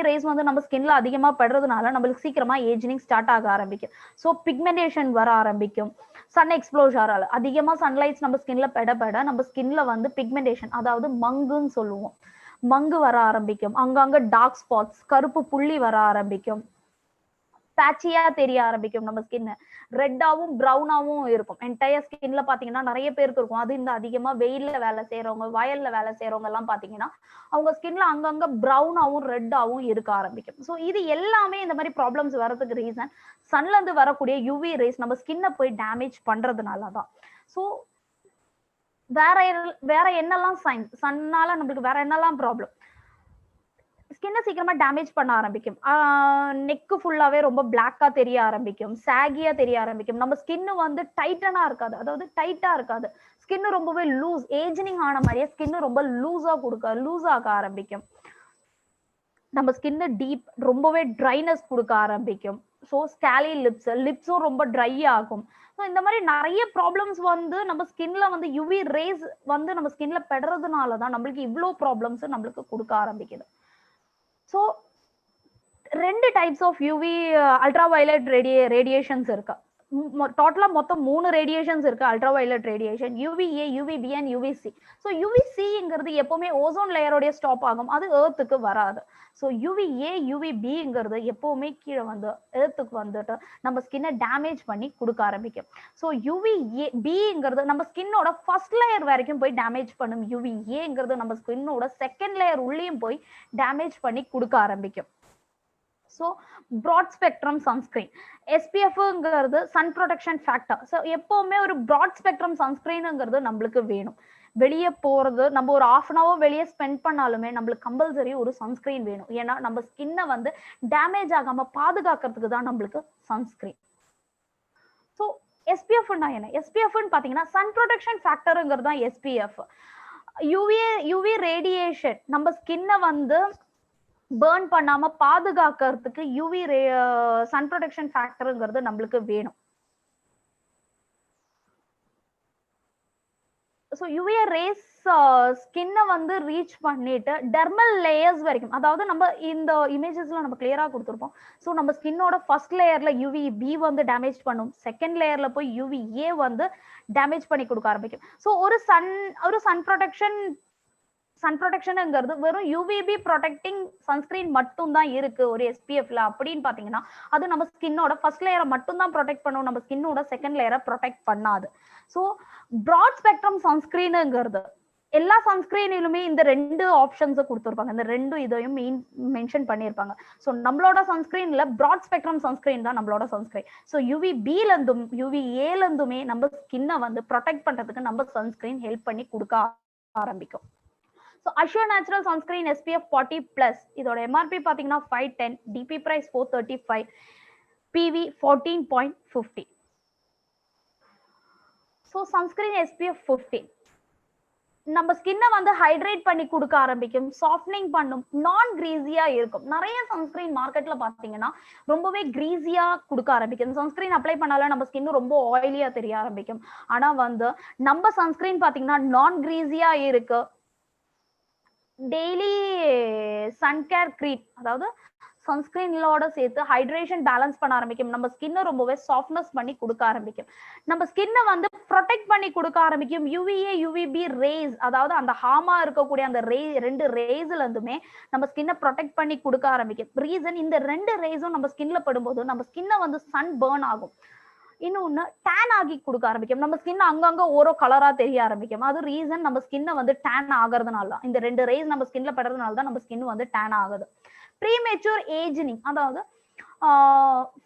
ரேஸ் வந்து நம்ம ஸ்கின்ல அதிகமா படுறதுனால நம்மளுக்கு சீக்கிரமா ஏஜினிங் ஸ்டார்ட் ஆக ஆரம்பிக்கும். ஸோ பிக்மெண்டேஷன் வர ஆரம்பிக்கும். சன் எக்ஸ்ப்ளோஷரால அதிகமா சன்லைட்ஸ் நம்ம ஸ்கின்ல பட நம்ம ஸ்கின்ல வந்து பிக்மெண்டேஷன், அதாவது மங்குன்னு சொல்லுவோம், மங்கு வர ஆரம்பிக்கும், அங்கங்க டார்க் ஸ்பாட்ஸ், கருப்பு புள்ளி வர ஆரம்பிக்கும், பேச்சியா தெரிய ஆரம்பிக்கும், நம்ம ஸ்கின் ரெட்டாவும் ப்ரௌனாவும் இருக்கும். என்டையர் ஸ்கின்ல பாத்தீங்கன்னா நிறைய பேருக்கு இருக்கும். அது இந்த அதிகமா வெயில்ல வேலை செய்யறவங்க, வயல்ல வேலை செய்யறவங்க எல்லாம் பாத்தீங்கன்னா அவங்க ஸ்கின்ல அங்கங்க ப்ரௌனாவும் ரெட்டாவும் இருக்க ஆரம்பிக்கும். ஸோ இது எல்லாமே இந்த மாதிரி ப்ராப்ளம்ஸ் வரதுக்கு ரீசன் சன்ல இருந்து வரக்கூடிய யூவி ரேஸ் நம்ம ஸ்கின்னை போய் டேமேஜ் பண்றதுனாலதான். ஸோ வேற என்னெல்லாம் சைன் சன்னால நம்மளுக்கு வேற என்னெல்லாம் ப்ராப்ளம்? ஸ்கின்னை சீக்கிரமா டேமேஜ் பண்ண ஆரம்பிக்கும், நெக்கு ஃபுல்லாவே ரொம்ப பிளாக்கா தெரிய ஆரம்பிக்கும், சாகியா தெரிய ஆரம்பிக்கும், நம்ம ஸ்கின்னு வந்து டைட்டனா இருக்காது, அதாவது டைட்டா இருக்காது, ஸ்கின்னு ரொம்பவே லூஸ், ஏஜினிங் ஆன மாதிரியே ஸ்கின்னு ரொம்ப லூஸ் ஆக ஆரம்பிக்கும், நம்ம ஸ்கின்னு டீப் ரொம்பவே ட்ரைனஸ் கொடுக்க ஆரம்பிக்கும். ஸோ ஸ்கேலி லிப்ஸும் ரொம்ப ட்ரை ஆகும். ஸோ இந்த மாதிரி நிறைய ப்ராப்ளம்ஸ் வந்து நம்ம ஸ்கின்ல வந்து யூவி ரேஸ் வந்து நம்ம ஸ்கின்ல படுறதுனால தான் நம்மளுக்கு இவ்வளோ ப்ராப்ளம்ஸ் நம்மளுக்கு கொடுக்க ஆரம்பிக்குது. So 2 types of UV ultra violet radiations இருக்கு. டோட்டலா மொத்தம் 3 ரேடியேஷன்ஸ் இருக்கு ultra violet radiation, UVA, UVB and UVC. So யூவிசிங்கிறது எப்பவுமே ஓசோன் லேயரோடைய ஸ்டாப் ஆகும், அது எர்த்துக்கு வராது. ஸோ யூவிஏ, யூவிபிங்கிறது எப்பவுமே கீழே வந்து எர்த்துக்கு வந்துட்டு நம்ம ஸ்கின்னை டேமேஜ் பண்ணி கொடுக்க ஆரம்பிக்கும். ஸோ யூவிஏ பிங்கிறது நம்ம ஸ்கின்னோட ஃபர்ஸ்ட் லேயர் வரைக்கும் போய் டேமேஜ் பண்ணும், யூவிஏங்கிறது நம்ம ஸ்கின்னோட செகண்ட் லேயர் உள்ளேயும் போய் டேமேஜ் பண்ணி கொடுக்க ஆரம்பிக்கும். ஸோ ப்ராட் ஸ்பெக்ட்ரம் சன்ஸ்கிரீன், எஸ்பிஎஃப்ங்கிறது சன் ப்ரொடெக்ஷன் ஃபேக்டர். ஸோ எப்பவுமே ஒரு ப்ராட் ஸ்பெக்ட்ரம் சன்ஸ்கிரீனுங்கிறது நம்மளுக்கு வேணும். வெளியே போறது நம்ம ஒரு 1/2 an hour வெளியே ஸ்பெண்ட் பண்ணாலுமே நம்மளுக்கு கம்பல்சரி ஒரு சன்ஸ்கிரீன் வேணும். ஏன்னா நம்ம ஸ்கின்னை வந்து டேமேஜ் ஆகாம பாதுகாக்கிறதுக்கு தான் நம்மளுக்கு சன்ஸ்கிரீன். ஸோ எஸ்பிஎஃப்னா என்ன? எஸ்பிஎஃப்னு பாத்தீங்கன்னா சன் ப்ரொடெக்ஷன் ஃபேக்டருங்கிறது தான் எஸ்பிஎஃப். யூவி ரேடியேஷன் நம்ம ஸ்கின்னை வந்து பேர்ன் பண்ணாம பாதுகாக்கிறதுக்கு யூவி சன் ப்ரொடெக்ஷன் ஃபேக்டருங்கிறது நம்மளுக்கு வேணும். ஸோ யூவிஏ ரேஸ் ஸ்கின்னை வந்து ரீச் பண்ணிட்டு டெர்மல் லேயர்ஸ் வரைக்கும், அதாவது நம்ம இந்த இமேஜஸ்ல நம்ம கிளியரா கொடுத்துருப்போம். ஸோ நம்ம ஸ்கின்னோட ஃபர்ஸ்ட் லேயர்ல யூவி பி வந்து டேமேஜ் பண்ணும், செகண்ட் லேயர்ல போய் யூவி ஏ வந்து டேமேஜ் பண்ணி கொடுக்க ஆரம்பிக்கும். ஸோ ஒரு சன் ப்ரொடெக்ஷன்ங்கிறது வெறும் யூவிபி ப்ரொடெக்டிங் சன்ஸ்கிரீன் மட்டும் தான் இருக்கு ஒரு எஸ்பிஎஃப்ல அப்படின்னு பாத்தீங்கன்னா அது நம்ம ஸ்கின்னோட ஃபர்ஸ்ட் லேயரை மட்டும் தான் ப்ரொடெக்ட் பண்ணும், நம்ம ஸ்கின்னோட செகண்ட் லேயரை ப்ரொடெக்ட் பண்ணாது. ஸோ ப்ராட் ஸ்பெக்ட்ரம் சன்ஸ்கிரீனுங்கிறது எல்லா சன்ஸ்கிரீனிலுமே இந்த 2 ஆப்ஷன்ஸை கொடுத்துருப்பாங்க, இந்த 2 இதையும் மென்ஷன் பண்ணியிருப்பாங்க. ஸோ நம்மளோட சன்ஸ்கிரீன்ல ப்ராட் ஸ்பெக்ட்ரம் சன்ஸ்கிரீன் தான் நம்மளோட சன்ஸ்கிரீன். ஸோ யூவிபில இருந்தும் யூவிஏல இருந்துமே நம்ம ஸ்கின்னை வந்து ப்ரொடெக்ட் பண்றதுக்கு நம்ம சன்ஸ்கிரீன் ஹெல்ப் பண்ணி கொடுக்க ஆரம்பிக்கும். So assure natural sunscreen SPF 40+, இதோட MRP பாத்தீங்கன்னா 510, DP price 435, PV 14.50. So sunscreen SPF 15 நம்ம ஸ்கின்னை வந்து ஹைட்ரேட் பண்ணி கொடுக்க ஆரம்பிக்கும், சாஃப்ட்னிங் பண்ணும், நான் கிரீஸியா இருக்கும். நிறைய சன்ஸ்கிரீன் மார்க்கெட்ல பாத்தீங்கன்னா ரொம்பவே கிரீஸியா கொடுக்க ஆரம்பிக்கும். சன்ஸ்கிரீன் அப்ளை பண்ணால நம்ம ஸ்கின் ரொம்ப ஆயிலியா தெரிய ஆரம்பிக்கும். ஆனா வந்து நம்ம சன்ஸ்கிரீன் பாத்தீங்கன்னா நான் கிரீஸியா இருக்கு. டெய்லி சன் கேர் க்ரீம், அதாவது சன்ஸ்கிரீனோட சேர்த்து ஹைட்ரேஷன் பேலன்ஸ் பண்ண ஆரம்பிக்கும், நம்ம ஸ்கின்னை ரொம்பவே சாஃப்ட்னஸ் பண்ணி கொடுக்க ஆரம்பிக்கும், நம்ம ஸ்கின்னை வந்து ப்ரொடெக்ட் பண்ணி கொடுக்க ஆரம்பிக்கும். யூவிஏ யூவிபி ரேஸ், அதாவது அந்த ஹார்மா இருக்கக்கூடிய அந்த 2 ரேஸ்ல இருந்துமே நம்ம ஸ்கின்னை ப்ரொடெக்ட் பண்ணி கொடுக்க ஆரம்பிக்கும். ரீசன் இந்த 2 ரேஸும் நம்ம ஸ்கின்ல படும்போது நம்ம ஸ்கின்னை வந்து சன் பேர்ன் ஆகும். இன்னொன்னு டேன் ஆகி கொடுக்க ஆரம்பிக்கும். நம்ம ஸ்கின் அங்கங்க ஓரோ கலரா தெரிய ஆரம்பிக்கும். அது ரீசன் நம்ம ஸ்கின்னை வந்து டேன் ஆகிறதுனால தான். இந்த 2 ரேஸ் நம்ம ஸ்கின்ல படுறதுனால தான் நம்ம ஸ்கின் வந்து டேன் ஆகுது. ப்ரீமெச்சூர் ஏஜினிங், அதாவது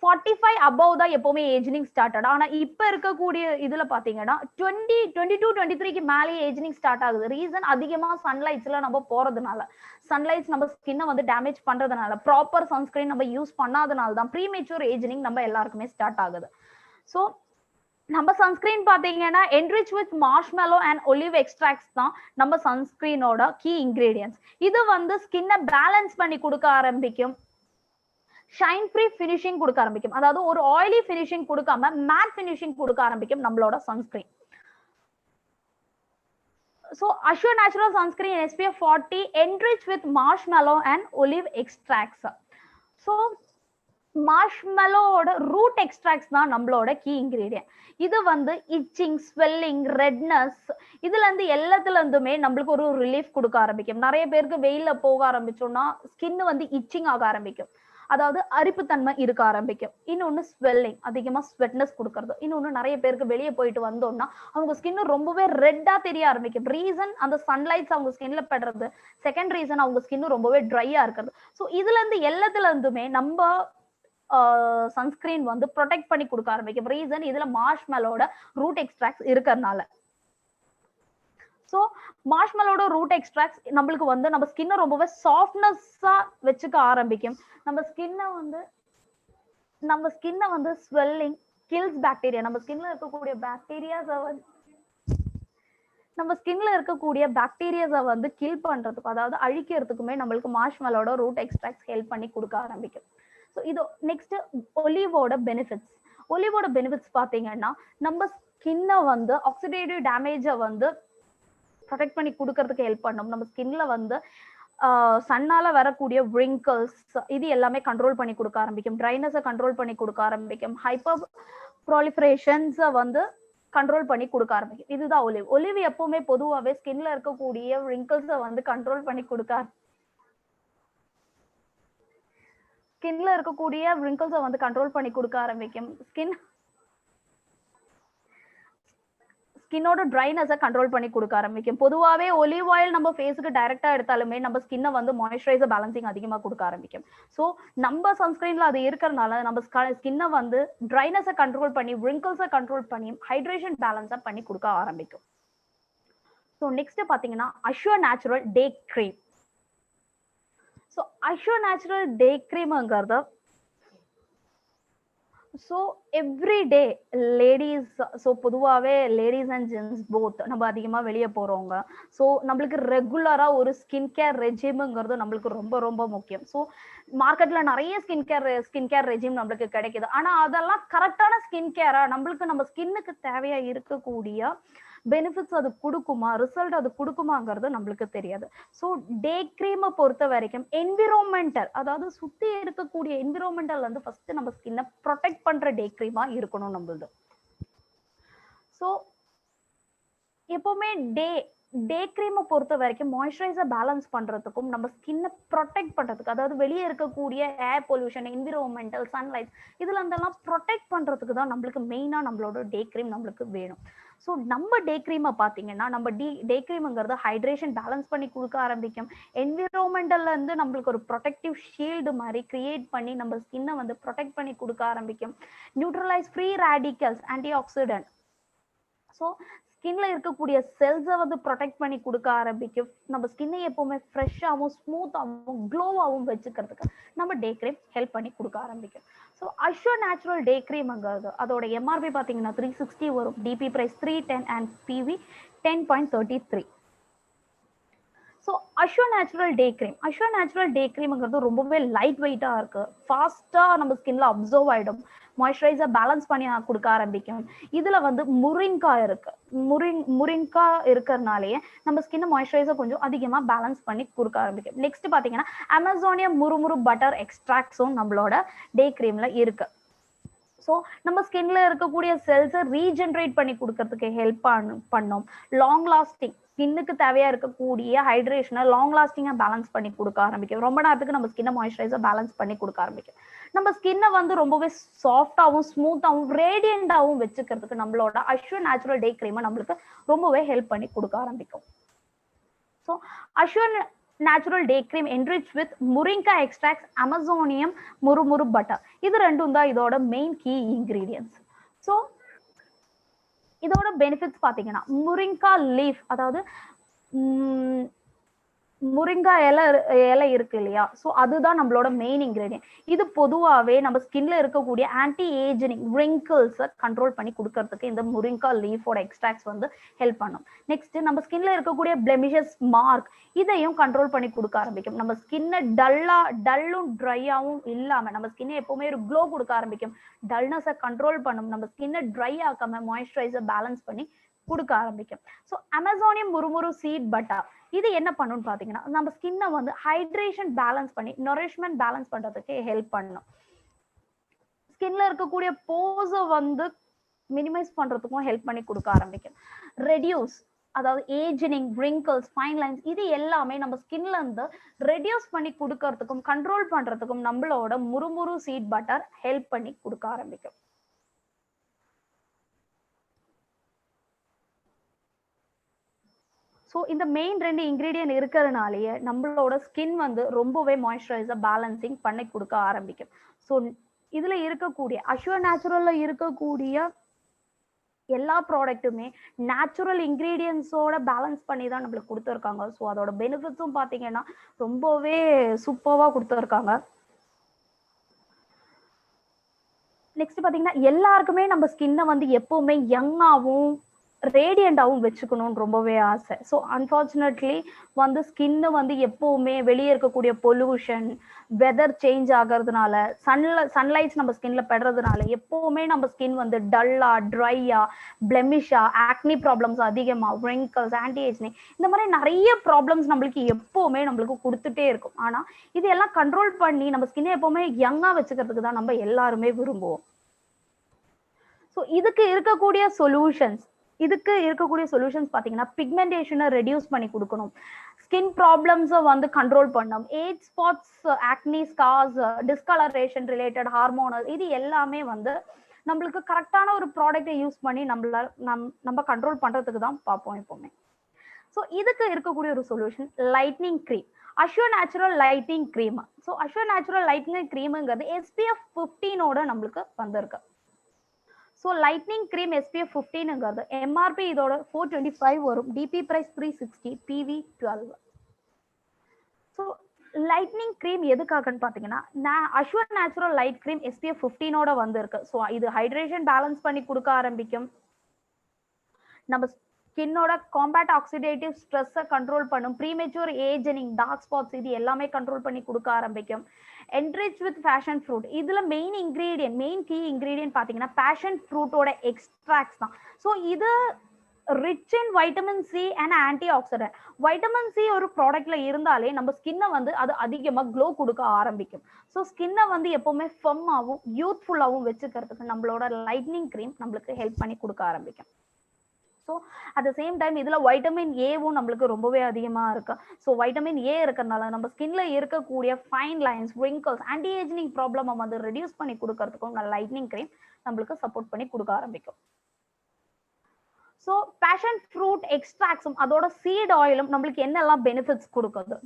45 above தான் எப்பவுமே ஏஜினிங் ஸ்டார்டட். ஆனா இப்ப இருக்கக்கூடிய இதுல பாத்தீங்கன்னா 22 23க்கு மேலேயே ஏஜினிங் ஸ்டார்ட் ஆகுது. ரீசன் அதிகமா சன்லைட்ஸ்ல நம்ம போறதுனால, சன்லைட்ஸ் நம்ம ஸ்கின்னை வந்து டேமேஜ் பண்றதுனால, ப்ராப்பர் சன்ஸ்கிரீன் நம்ம யூஸ் பண்ணாதனால தான் ப்ரீமெச்சூர் ஏஜினிங் நம்ம எல்லாருக்குமே ஸ்டார்ட் ஆகுது. ஸோ நம்ம சன்ஸ்கிரீன் பாத்தீங்கன்னா enrich with marshmallow and olive extracts தான் நம்ம சன்ஸ்கிரீனோட கீ இன்கிரீடியன்ஸ். இது வந்து ஸ்கின்னை பேலன்ஸ் பண்ணி கொடுக்க ஆரம்பிக்கும், ஷைன் ஃப்ரீ ஃபினிஷிங் கொடுக்க ஆரம்பிக்கும். அதாவது ஒரு ஆயிலி ஃபினிஷிங் கொடுக்காம மேட் ஃபினிஷிங் கொடுக்க ஆரம்பிக்கும் நம்மளோட sunscreen. So Assure Natural Sunscreen SPF 40 enriched with marshmallow and olive extracts. So மார்ஷ்மெலோட ரூட் எக்ஸ்ட்ராக்ட்ஸ் தான் நம்மளோட கீ இன்கிரீடியன்ட். இது வந்து இச்சிங், ஸ்வெல்லிங், ரெட்னஸ் இதுல இருந்து எல்லாத்துல இருந்துமே நம்மளுக்கு ஒரு ரிலீஃப் கொடுக்க ஆரம்பிக்கும். நிறைய பேருக்கு வெயில போக ஆரம்பிச்சோம்னா ஸ்கின் வந்து இச்சிங் ஆக ஆரம்பிக்கும், அதாவது அரிப்புத்தன்மை இருக்க ஆரம்பிக்கும். இன்னொன்னு ஸ்வெல்லிங், அதிகமா ஸ்வெட்னஸ் கொடுக்கறது. இன்னொன்னு நிறைய பேருக்கு வெளியே போயிட்டு வந்தோம்னா அவங்க ஸ்கின் ரொம்பவே ரெட்டா தெரிய ஆரம்பிக்கும். ரீசன் அந்த சன்லைட்ஸ் அவங்க ஸ்கின்ல படுறது. செகண்ட் ரீசன் அவங்க ஸ்கின் ரொம்பவே ட்ரையா இருக்கிறது. ஸோ இதுல இருந்து எல்லாத்துல இருந்துமே நம்ம சன்ஸ்கிரீன் வந்து ப்ரொடெக்ட் பண்ணி கொடுக்க ஆரம்பிக்கும். ரீசன் இதுல மார்ஷ்மெலோட ரூட் எக்ஸ்ட்ராக்ட்ஸ் இருக்கிறதுனால. ஸோ மார்ஷ்மெலோட ரூட் எக்ஸ்ட்ராக்ட்ஸ் நம்மளுக்கு வந்து நம்ம ஸ்கின்னை ரொம்பவே சாஃப்ட்னஸா வச்சுக்க ஆரம்பிக்கும். நம்ம ஸ்கின்னை வந்து ஸ்வெல்லிங், கில்ஸ் பாக்டீரியா, நம்ம ஸ்கின்ல இருக்கக்கூடிய பாக்டீரியாஸை வந்து கில் பண்றதுக்கும், அதாவது அழிக்கிறதுக்குமே நம்மளுக்கு மார்ஷ்மெலோட ரூட் எக்ஸ்ட்ராக்ட்ஸ் ஹெல்ப் பண்ணி கொடுக்க ஆரம்பிக்கும். ஸோ இது நெக்ஸ்ட் ஒலிவோட பெனிஃபிட்ஸ். ஒலிவோட பெனிஃபிட்ஸ் பார்த்தீங்கன்னா நம்ம ஸ்கின்னை வந்து ஆக்சிடேட்டிவ் டேமேஜை வந்து ப்ரொடெக்ட் பண்ணி கொடுக்கறதுக்கு ஹெல்ப் பண்ணும். நம்ம ஸ்கின்ல வந்து சன்னால வரக்கூடிய wrinkles இது எல்லாமே கண்ட்ரோல் பண்ணி கொடுக்க ஆரம்பிக்கும். ட்ரைனஸை கண்ட்ரோல் பண்ணி கொடுக்க ஆரம்பிக்கும். ஹைப்பர் ப்ராலிஃபரேஷன்ஸை வந்து கண்ட்ரோல் பண்ணி கொடுக்க ஆரம்பிக்கும். இதுதான் ஒலிவ். ஒலிவ் எப்பவுமே பொதுவாகவே ஸ்கின்ல இருக்கக்கூடிய wrinkles-ஐ வந்து கண்ட்ரோல் பண்ணி கொடுக்க ஆரம்பிக்கும். ஸ்கின்னோட ட்ரைனஸை கண்ட்ரோல் பண்ணி கொடுக்க ஆரம்பிக்கும். பொதுவாகவே ஒலிவ் ஆயில் நம்ம ஃபேஸுக்கு டைரக்டா எடுத்தாலுமே நம்ம ஸ்கின்னை வந்து மாய்ஸ்சரைசர் பேலன்சிங் அதிகமாக கொடுக்க ஆரம்பிக்கும். ஸோ நம்ம சன்ஸ்கிரீன்ல அது இருக்கிறதுனால நம்ம ஸ்கின்னை வந்து ட்ரைனஸை கண்ட்ரோல் பண்ணி, wrinkles-ஐ கண்ட்ரோல் பண்ணி, ஹைட்ரேஷன் பேலன்ஸை பண்ணி கொடுக்க ஆரம்பிக்கும். ஸோ நெக்ஸ்ட் பாத்தீங்கன்னா Assure Natural Day Cream. So Assure Natural Day Creamங்கிறது ஸோ எவ்ரிடே லேடிஸ், ஸோ பொதுவாகவே லேடிஸ் அண்ட் ஜென்ஸ் போத் நம்ம அதிகமாக வெளியே போகிறவங்க. ஸோ நம்மளுக்கு ரெகுலராக ஒரு ஸ்கின் கேர் ரெஜிமுங்கிறது நம்மளுக்கு ரொம்ப ரொம்ப முக்கியம். ஸோ மார்க்கெட்டில் நிறைய ஸ்கின் கேர் ரெஜிம் நம்மளுக்கு கிடைக்குது. ஆனால் அதெல்லாம் கரெக்டான ஸ்கின் கேரா, நம்மளுக்கு நம்ம ஸ்கின்னுக்கு தேவையாக இருக்கக்கூடிய பெனிஃபிட்ஸ் அது கொடுக்குமா, ரிசல்ட் அது கொடுக்குமாங்கிறது நம்மளுக்கு தெரியாது. ஸோ டே க்ரீமை பொறுத்த வரைக்கும் என்விரான்மெண்டல், அதாவது சுற்றி இருக்கக்கூடிய என்விரான்மெண்டல் வந்து ஃபர்ஸ்ட் நம்ம ஸ்கின்னை ப்ரொடெக்ட் பண்ற டே க்ரீமா இருக்கணும் நம்மளது. ஸோ எப்பவுமே டே க்ரீமை பொறுத்த வரைக்கும் மாய்ஸ்சரைசர் பேலன்ஸ் பண்றதுக்கும் நம்ம ஸ்கின்னை ப்ரொடெக்ட் பண்றதுக்கு, அதாவது வெளியே இருக்கக்கூடிய ஏர் பொல்யூஷன், என்விரான்மெண்டல், சன்லைட் இதுல இருந்தெல்லாம் ப்ரொடெக்ட் பண்றதுக்கு தான் நம்மளுக்கு மெயினா நம்மளோட டே க்ரீம் நம்மளுக்கு வேணும். ஸோ நம்ம டே க்ரீமை பார்த்தீங்கன்னா நம்ம டே க்ரீம்ங்கிறது ஹைட்ரேஷன் பேலன்ஸ் பண்ணி கொடுக்க ஆரம்பிக்கும். என்விரான்மெண்டல்ல இருந்து நம்மளுக்கு ஒரு ப்ரொடெக்டிவ் ஷீல்டு மாதிரி கிரியேட் பண்ணி நம்ம ஸ்கின்னை வந்து ப்ரொடெக்ட் பண்ணி கொடுக்க ஆரம்பிக்கும். Neutralise free radicals, anti oxidant, so ஸ்கின்ல இருக்கக்கூடிய செல்ஸை வந்து ப்ரொடெக்ட் பண்ணி கொடுக்க ஆரம்பிக்கும். நம்ம ஸ்கின்னை எப்பவுமே ஃப்ரெஷ்ஷாகவும் ஸ்மூத்தாகவும் க்ளோவாகவும் வச்சுக்கிறதுக்கு நம்ம டே க்ரீம் ஹெல்ப் பண்ணி கொடுக்க ஆரம்பிக்கும். ஸோ Assure Natural Day Creamங்கிறது அதோட எம்ஆர்பி பார்த்தீங்கன்னா 360 வரும், DP price 310 and PV 10.33. So Assure Natural Day Creamங்கிறது ரொம்பவே லைட் வெயிட்டா இருக்கு, ஃபாஸ்டா நம்ம ஸ்கின்ல அப்சர்வ் ஆயிடும், மாய்ஸ்சரைசர் பேலன்ஸ் பண்ணி கொடுக்க ஆரம்பிக்கும். இதுல வந்து முரிங்கா இருக்கு, முரிங்கா இருக்கிறதுனாலேயே நம்ம ஸ்கின்னை மாய்ஸ்சரைசர் கொஞ்சம் அதிகமா பேலன்ஸ் பண்ணி கொடுக்க ஆரம்பிக்கும். நெக்ஸ்ட் பாத்தீங்கன்னா அமேசானியா முறுமுறு பட்டர் எக்ஸ்ட்ராக்ட்ஸும் நம்மளோட டே க்ரீம்ல இருக்கு. ஸோ நம்ம ஸ்கின்ல இருக்கக்கூடிய செல்ஸை ரீஜென்ரேட் பண்ணி கொடுக்கறதுக்கு ஹெல்ப் பண்ணும். லாங் லாஸ்டிங் ஸ்கின்னுக்கு தேவையா இருக்கக்கூடிய ஹைட்ரேஷனை லாங் லாஸ்டிங்கா பேலன்ஸ் பண்ணி கொடுக்க ஆரம்பிக்கும். ரொம்ப நேரத்துக்கு நம்ம ஸ்கின்னை மாய்ஸ்சரைசர் பேலன்ஸ் பண்ணி கொடுக்க ஆரம்பிக்கும். நம்ம ஸ்கின்னை வந்து ரொம்பவே சாஃப்டாகவும் ஸ்மூத்தாகவும் ரேடியண்டாகவும் வச்சுக்கிறதுக்கு நம்மளோட அஷ்யூர் நேச்சுரல் டே கிரீமை நம்மளுக்கு ரொம்பவே ஹெல்ப் பண்ணி கொடுக்க ஆரம்பிக்கும். So assure natural day cream enriched with moringa extracts, அமேசானியம் முறுமுறு பட்டர், இது ரெண்டும் தான் இதோட மெயின் கீ இன்கிரீடியன்ட்ஸ். ஸோ இதோட பெனிஃபிட்ஸ் பாத்தீங்கன்னா, முரிங்கா லீஃப், அதாவது முரிங்கா இலை இருக்கு இல்லையா, ஸோ அதுதான் நம்மளோட மெயின் இன்கிரீடியன்ட். இது பொதுவாகவே நம்ம ஸ்கின்ல இருக்கக்கூடிய ஆன்டி ஏஜிங் ரிங்கிள்ஸை கண்ட்ரோல் பண்ணி கொடுக்கறதுக்கு இந்த முரிங்கா லீஃபோட எக்ஸ்ட்ராக்ட்ஸ் வந்து ஹெல்ப் பண்ணும். நெக்ஸ்ட் நம்ம ஸ்கின்ல இருக்கக்கூடிய பிளெமிஷஸ் மார்க், இதையும் கண்ட்ரோல் பண்ணி கொடுக்க ஆரம்பிக்கும். நம்ம ஸ்கின்னை டல்லும் ட்ரையாவும் இல்லாம நம்ம ஸ்கின்னை எப்பவுமே ஒரு க்ளோ கொடுக்க ஆரம்பிக்கும். டல்னஸை கண்ட்ரோல் பண்ணும். நம்ம ஸ்கின்னை ட்ரை ஆக்காம மாய்ஸ்சரைசர் பேலன்ஸ் பண்ணி கொடுக்க ஆரம்பிக்கும். ஸோ அமேசானியம் முறுமுறு சீட் பட்டர், இது என்ன பண்ணுன்னு பாத்தீங்கன்னா, நம்ம ஸ்கின்னை வந்து ஹைட்ரேஷன் பேலன்ஸ் பண்ணி நரிஷ்மெண்ட் பேலன்ஸ் பண்றதுக்கு ஹெல்ப் பண்ணும். ஸ்கின்ல இருக்கக்கூடிய போஸை வந்து மினிமைஸ் பண்றதுக்கும் ஹெல்ப் பண்ணி கொடுக்க ஆரம்பிக்கும். ரெடியூஸ், அதாவது ஏஜிங், wrinkles, ஃபைன் லைன்ஸ், இது எல்லாமே நம்ம ஸ்கின்ல இருந்து ரெடியூஸ் பண்ணி கொடுக்கறதுக்கும் கண்ட்ரோல் பண்றதுக்கும் நம்மளோட முறுமுறு சீட் பட்டர் ஹெல்ப் பண்ணி கொடுக்க ஆரம்பிக்கும். ஸோ இந்த மெயின் 2 இன்கிரீடியன்ட் இருக்கிறதுனாலேயே நம்மளோட ஸ்கின் வந்து ரொம்பவே மாய்ஸ்சரைசர் பேலன்சிங் பண்ணி கொடுக்க ஆரம்பிக்கும். ஸோ இதுல இருக்கக்கூடிய அஷ்யூர் நேச்சுரல்ல இருக்கக்கூடிய எல்லா ப்ராடக்ட்டுமே நேச்சுரல் இன்கிரீடியன்ஸோட பேலன்ஸ் பண்ணி தான் நம்மளுக்கு கொடுத்துருக்காங்க. ஸோ அதோட பெனிஃபிட்ஸும் பார்த்தீங்கன்னா ரொம்பவே சூப்பராக கொடுத்துருக்காங்க. நெக்ஸ்ட் பார்த்தீங்கன்னா, எல்லாருக்குமே நம்ம ஸ்கின்னை வந்து எப்பவுமே யங்காகவும் ரேடியண்டாகவும் வச்சுக்கணும்னு ரொம்பவே ஆசை. ஸோ அன்ஃபார்ச்சுனேட்லி வந்து ஸ்கின்னு வந்து எப்பவுமே வெளியே இருக்கக்கூடிய பொல்யூஷன், வெதர் சேஞ்ச் ஆகிறதுனால, சன்லைட்ஸ் நம்ம ஸ்கின்ல படுறதுனால எப்பவுமே நம்ம ஸ்கின் வந்து டல்லா, ட்ரையா, பிளெமிஷா, ஆக்னி ப்ராப்ளம்ஸ் அதிகமா, wrinkles, ஆன்டி ஏஜிங், இந்த மாதிரி நிறைய ப்ராப்ளம்ஸ் நம்மளுக்கு எப்பவுமே நம்மளுக்கு கொடுத்துட்டே இருக்கும். ஆனா இது எல்லாம் கண்ட்ரோல் பண்ணி நம்ம ஸ்கின்னை எப்பவுமே யங்கா வச்சுக்கிறதுக்கு தான் நம்ம எல்லாருமே விரும்புவோம். ஸோ இதுக்கு இருக்கக்கூடிய சொல்யூஷன்ஸ் பாத்தீங்கன்னா, பிக்மெண்டேஷனை ரெடியூஸ் பண்ணி கொடுக்கணும், ஸ்கின் ப்ராப்ளம்ஸை வந்து கண்ட்ரோல் பண்ணும், ஏஜ் ஸ்பாட்ஸ், ஆக்னி, ஸ்கார்ஸ், டிஸ்கலரேஷன் ரிலேட்டட் ஹார்மோனல், இது எல்லாமே வந்து நம்மளுக்கு கரெக்டான ஒரு ப்ராடக்டை யூஸ் பண்ணி நம்ம கண்ட்ரோல் பண்றதுக்கு தான் பார்ப்போம் எப்பவுமே. ஸோ இதுக்கு இருக்கக்கூடிய ஒரு solution lightening cream, assure natural lightening cream. So assure natural lightening க்ரீமுங்கிறது SPF 15 நம்மளுக்கு வந்திருக்கு. ஸோ லைட்னிங் க்ரீம் SPF 15ங்கிறது MRP இதோட 425 வரும், DP price 360, PV 12. So lightening cream எதுக்காகன்னு பார்த்தீங்கன்னா, assure natural light cream SPF 15 வந்திருக்கு. ஸோ இது ஹைட்ரேஷன் பேலன்ஸ் பண்ணி கொடுக்க ஆரம்பிக்கும். நம்ம ஸ்கின்னோட காம்பேட் ஆக்சிடேட்டிவ் ஸ்ட்ரெஸ்ஸை கண்ட்ரோல் பண்ணும், ப்ரீமெச்சூர் ஏஜிங், டார்க் ஸ்பாட்ஸ், இது எல்லாமே கண்ட்ரோல் பண்ணி கொடுக்க ஆரம்பிக்கும். enriched with passion fruit, இதுல மெயின் கீ இன்கிரீடியன்ட் பாத்தீங்கன்னா பேஷன் ஃப்ரூட்டோட எக்ஸ்ட்ராக்ட்ஸ் தான். ஸோ இது rich in vitamin C and anti accident. Vitamin C ஒரு ப்ராடக்ட்ல இருந்தாலே நம்ம ஸ்கின்னை வந்து அது அதிகமா க்ளோ கொடுக்க ஆரம்பிக்கும். ஸோ ஸ்கின்னை வந்து எப்பவுமே ஃபம்மாவும் யூத்ஃபுல்லாகவும் வச்சுக்கிறதுக்கு நம்மளோட லைட்னிங் க்ரீம் நம்மளுக்கு ஹெல்ப் பண்ணி கொடுக்க ஆரம்பிக்கும். So at the same time இதுல வைட்டமின் ஏவும் நம்மளுக்கு ரொம்பவே அதிகமா இருக்கு. ஸோ வைட்டமின் ஏ இருக்கிறதுனால நம்ம ஸ்கின்ல இருக்கக்கூடிய fine lines, wrinkles, anti ageing problem வந்து ரெடியூஸ் பண்ணி கொடுக்கறதுக்கும் லைட்னிங் க்ரீம் நம்மளுக்கு சப்போர்ட் பண்ணி கொடுக்க ஆரம்பிக்கும். ஸோ பேஷன் ஃப்ரூட் எக்ஸ்ட்ராக்ட்ஸும் அதோட சீட் ஆயிலும் நம்மளுக்கு என்னெல்லாம் பெனிஃபிட்ஸ் கொடுக்குது.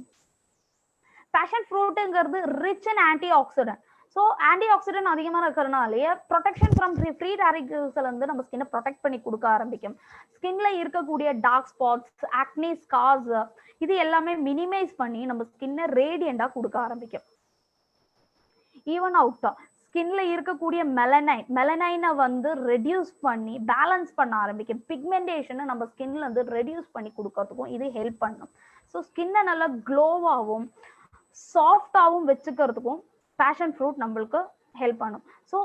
பேஷன் ஃப்ரூட்டுங்கிறது rich and anti oxidant. So anti oxidant அதிகமாக இருக்கிறதுனாலே ப்ரொடெக்ஷன் ஃப்ரம் ஃப்ரீ ரேடிக்கல்ஸ்ல இருந்து நம்ம ஸ்கின்னை ப்ரொடெக்ட் பண்ணி கொடுக்க ஆரம்பிக்கும். ஸ்கின்ல இருக்கக்கூடிய டார்க் ஸ்பாட்ஸ், ஆக்னி, ஸ்கார்ஸ், இது எல்லாமே மினிமைஸ் பண்ணி நம்ம ஸ்கின்னை ரேடியண்டா கொடுக்க ஆரம்பிக்கும். ஈவன் அவுட்டா ஸ்கின்ல இருக்கக்கூடிய மெலனைனை வந்து ரெடியூஸ் பண்ணி பேலன்ஸ் பண்ண ஆரம்பிக்கும். பிக்மெண்டேஷனை நம்ம ஸ்கின்ல இருந்து ரெடியூஸ் பண்ணி கொடுக்கறதுக்கும் இது ஹெல்ப் பண்ணும். ஸோ ஸ்கின்னை நல்லா க்ளோவாகவும் சாஃப்டாகவும் வச்சுக்கிறதுக்கும் பேஷன் ஃப்ரூட் நம்மளுக்கு ஹெல்ப் பண்ணும். ஸோ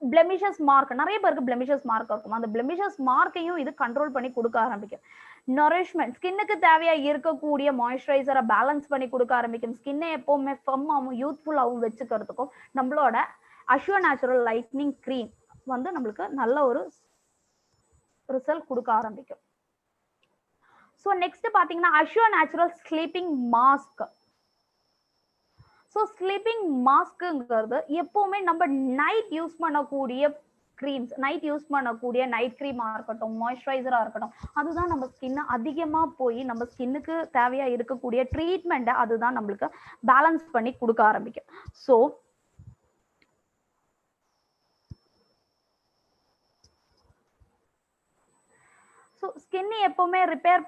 பிளெமிஷஸ் மார்க், நிறைய பேருக்கு பிளெமிஷஸ் மார்க் இருக்கும், அந்த பிளெமிஷஸ் மார்க்கையும் இது கண்ட்ரோல் பண்ணி கொடுக்க ஆரம்பிக்கும். நரிஷ்மெண்ட், ஸ்கின்னுக்கு தேவையா இருக்கக்கூடிய மாய்ஸ்சரைசரை பேலன்ஸ் பண்ணி கொடுக்க ஆரம்பிக்கும். ஸ்கின்னை எப்பவுமே ஃபம்மாவும் யூத்ஃபுல்லாகவும் வச்சுக்கிறதுக்கும் நம்மளோட அஷ்யூர் நேச்சுரல் லைட்னிங் க்ரீம் வந்து நம்மளுக்கு நல்ல ஒரு ரிசல்ட் கொடுக்க ஆரம்பிக்கும். ஸோ ஸோ நெக்ஸ்ட் பாத்தீங்கன்னா assure natural sleeping mask. So sleeping மாஸ்க்குங்கிறது எப்பவுமே நம்ம நைட் யூஸ் பண்ணக்கூடிய க்ரீம்ஸ், நைட் யூஸ் பண்ணக்கூடிய நைட் க்ரீமா இருக்கட்டும், மாய்ஸ்சரைசரா இருக்கட்டும், அதுதான் நம்ம ஸ்கின்னை அதிகமா போய் நம்ம ஸ்கின்னுக்கு தேவையா இருக்கக்கூடிய ட்ரீட்மெண்ட்டை அதுதான் நம்மளுக்கு பேலன்ஸ் பண்ணி கொடுக்க ஆரம்பிக்கும். ஸோ ஸ்கின்னை எப்பவுமே ரிப்பேர்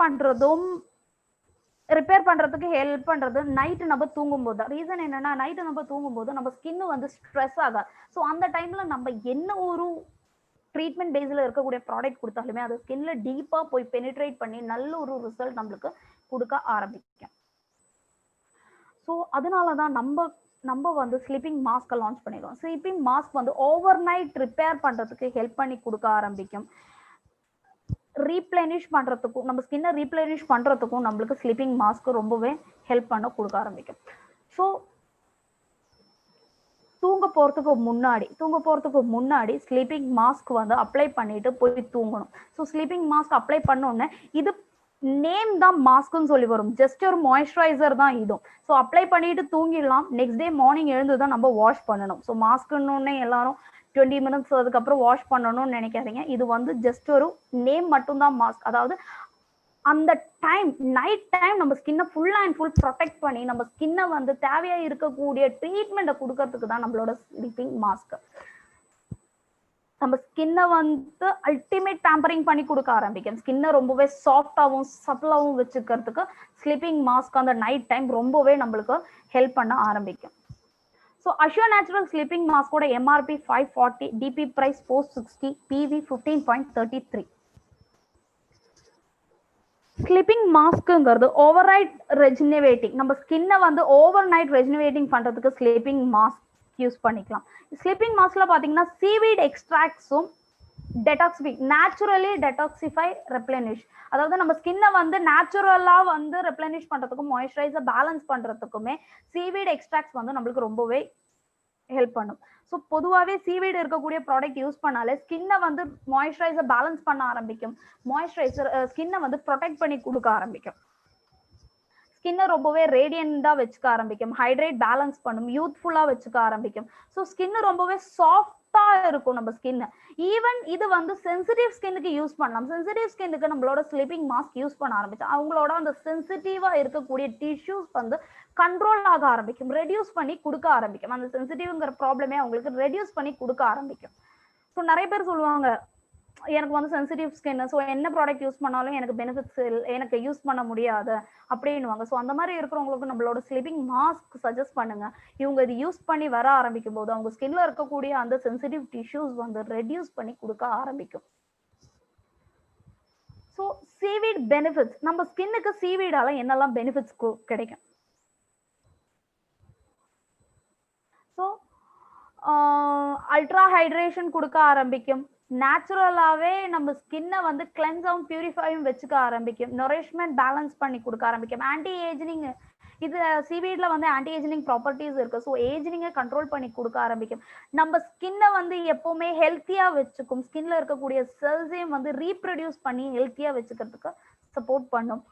பண்றதுக்கு ஹெல்ப் பண்றது நைட்டு நம்ம தூங்கும்போது. ரீசன் என்னன்னா, நைட்டு நம்ம தூங்கும்போது நம்ம ஸ்கின் வந்து ஸ்ட்ரெஸ் ஆகாது. ஸோ அந்த டைம்ல நம்ம என்ன ஒரு ட்ரீட்மெண்ட் பேஸ்ல இருக்கக்கூடிய ப்ராடக்ட் கொடுத்தாலுமே அது ஸ்கின்ல டீப்பா போய் பெனிட்ரேட் பண்ணி நல்ல ஒரு ரிசல்ட் நம்மளுக்கு கொடுக்க ஆரம்பிக்கும். ஸோ அதனாலதான் நம்ம வந்து ஸ்லீப்பிங் மாஸ்க் லான்ச் பண்ணிடுவோம். ஸ்லீப்பிங் மாஸ்க் வந்து ஓவர் நைட் ரிப்பேர் பண்றதுக்கு ஹெல்ப் பண்ணி கொடுக்க ஆரம்பிக்கும். ரீப்ளெனிஷ் பண்றதுக்கும், நம்ம ஸ்கின்னை ரீப்ளெனிஷ் பண்றதுக்கும் நம்மளுக்கு ஸ்லீப்பிங் மாஸ்க் ரொம்பவே ஹெல்ப் பண்ண கொடுக்க ஆரம்பிக்கும். ஸோ தூங்க போறதுக்கு முன்னாடி ஸ்லீப்பிங் மாஸ்க் வந்து அப்ளை பண்ணிட்டு போய் தூங்கணும். ஸோ ஸ்லீப்பிங் மாஸ்க் அப்ளை பண்ணோன்னே, இது நேம் தான் மாஸ்க்னு சொல்லி வரும், ஜஸ்ட் ஒரு மாய்ஸ்சரைசர் தான் இதுவும். ஸோ அப்ளை பண்ணிட்டு தூங்கிடலாம். நெக்ஸ்ட் டே மார்னிங் எழுந்து தான் நம்ம வாஷ் பண்ணணும். ஸோ மாஸ்க்னு எல்லாரும் 20 minutes அதுக்கப்புறம் வாஷ் பண்ணணும்னு நினைக்காதீங்க. இது வந்து ஜஸ்ட் ஒரு நேம் மட்டும்தான் மாஸ்க். அதாவது அந்த டைம், நைட் டைம் நம்ம ஸ்கின்னை ஃபுல் அண்ட் ஃபுல் ப்ரொடெக்ட் பண்ணி நம்ம ஸ்கின்னை வந்து தேவையா இருக்கக்கூடிய ட்ரீட்மெண்ட்டை கொடுக்கறதுக்கு தான் நம்மளோட ஸ்லீப்பிங் மாஸ்க். நம்ம ஸ்கின்னை வந்து அல்டிமேட் பேம்பரிங் பண்ணி கொடுக்க ஆரம்பிக்கும். ஸ்கின்னை ரொம்பவே சாஃப்டாகவும் சப்பிளாகவும் வச்சுக்கிறதுக்கு ஸ்லீப்பிங் மாஸ்க் அந்த நைட் டைம் ரொம்பவே நம்மளுக்கு ஹெல்ப் பண்ண ஆரம்பிக்கும். ஸோ அஷ்யூர் நேச்சுரல் ஸ்லீப்பிங் மாஸ்கோட MRP 540, DP price 460, PV 15.33. Sleeping மாஸ்க்குங்கிறது ஓவர் நைட் ரெஜினவேட்டிங், நம்ம ஸ்கின்னை வந்து ஓவர் நைட் ரெஜினவேட்டிங் பண்றதுக்கு ஸ்லீப்பிங் மாஸ்க் யூஸ் பண்ணிக்கலாம். ஸ்லீப்பிங் மாஸ்க்ல பாத்தீங்கன்னா சீவீட் எக்ஸ்ட்ராக்ட்ஸும் நேச்சுரலி டெடாக்சிஃபை ரெப்ளெனிஷ், அதாவது நம்ம ஸ்கின்னை வந்து நேச்சுரலா வந்து ரெப்ளெனிஷ் பண்றதுக்கும் மாய்ஸ்சரைசர் பேலன்ஸ் பண்றதுக்குமே சீவீட் எக்ஸ்ட்ராக்ட்ஸ் வந்து நம்மளுக்கு ரொம்பவே ஹெல்ப் பண்ணும். ஸோ பொதுவாகவே சீவீடு இருக்கக்கூடிய ப்ராடக்ட் யூஸ் பண்ணாலே ஸ்கின்னை வந்து மாய்ஸ்சரைசர் பேலன்ஸ் பண்ண ஆரம்பிக்கும், ஸ்கின்னை வந்து ப்ரொடெக்ட் பண்ணி கொடுக்க ஆரம்பிக்கும், ஸ்கின்னை ரொம்பவே ரேடியண்டா வச்சுக்க ஆரம்பிக்கும், ஹைட்ரேட் பேலன்ஸ் பண்ணும், யூத்ஃபுல்லா வச்சுக்க ஆரம்பிக்கும். ஸோ ஸ்கின் ரொம்பவே சாஃப்டா இருக்கும் நம்ம ஸ்கின். ஈவன் இது வந்து சென்சிட்டிவ் ஸ்கின்னுக்கு யூஸ் பண்ணலாம். சென்சிட்டிவ் ஸ்கின்னுக்கு நம்மளோட ஸ்லீப்பிங் மாஸ்க் யூஸ் பண்ண ஆரம்பிச்சோம், அவங்களோட அந்த சென்சிட்டிவா இருக்கக்கூடிய டிஷ்யூஸ் வந்து கண்ட்ரோல் ஆக ஆரம்பிக்கும், ரெடியூஸ் பண்ணி கொடுக்க ஆரம்பிக்கும். அந்த சென்சிட்டிவ்ங்கிற ப்ராப்ளமே அவங்களுக்கு ரெடியூஸ் பண்ணி கொடுக்க ஆரம்பிக்கும். ஸோ நிறைய பேர் சொல்லுவாங்க, எனக்கு வந்து சென்சிட்டிவ் ஸ்கின், ஸோ என்ன ப்ராடக்ட் யூஸ் பண்ணாலும் எனக்கு பெனிஃபிட்ஸ் எனக்கு யூஸ் பண்ண முடியாது அப்படின்னுவாங்க. ஸோ அந்த மாதிரி இருக்கிறவங்களுக்கு நம்மளோட ஸ்லீப்பிங் மாஸ்க் சஜஸ்ட் பண்ணுங்க. இவங்க இது யூஸ் பண்ணி வர ஆரம்பிக்கும் போது அவங்க ஸ்கின்ல இருக்கக்கூடிய அந்த சென்சிட்டிவ் டிஷ்யூஸ் வந்து ரெடியூஸ் பண்ணி கொடுக்க ஆரம்பிக்கும். ஸோ சீவீட் பெனிஃபிட்ஸ், நம்ம ஸ்கின்னுக்கு சீவீடால என்னெல்லாம் பெனிஃபிட்ஸ் கிடைக்கும்? ஸோ அல்ட்ரா ஹைட்ரேஷன் கொடுக்க ஆரம்பிக்கும், நேச்சுரலாவே நம்ம ஸ்கின்னை வந்து கிளென்ஸாவும் பியூரிஃபையும் வச்சுக்க ஆரம்பிக்கும், நரிஷ்மெண்ட் பேலன்ஸ் பண்ணி கொடுக்க ஆரம்பிக்கும், ஆன்டி ஏஜினிங், இது சீவீட்ல வந்து ஆன்டி ஏஜினிங் ப்ராப்பர்ட்டிஸ் இருக்கு. ஸோ ஏஜினிங்கை கண்ட்ரோல் பண்ணி கொடுக்க ஆரம்பிக்கும். நம்ம ஸ்கின்னை வந்து எப்பவுமே ஹெல்த்தியா வச்சுக்கும், ஸ்கின்ல இருக்கக்கூடிய செல்ஸையும் வந்து ரீப்ரொடியூஸ் பண்ணி ஹெல்த்தியா வச்சுக்கிறதுக்கு சப்போர்ட் பண்ணும்.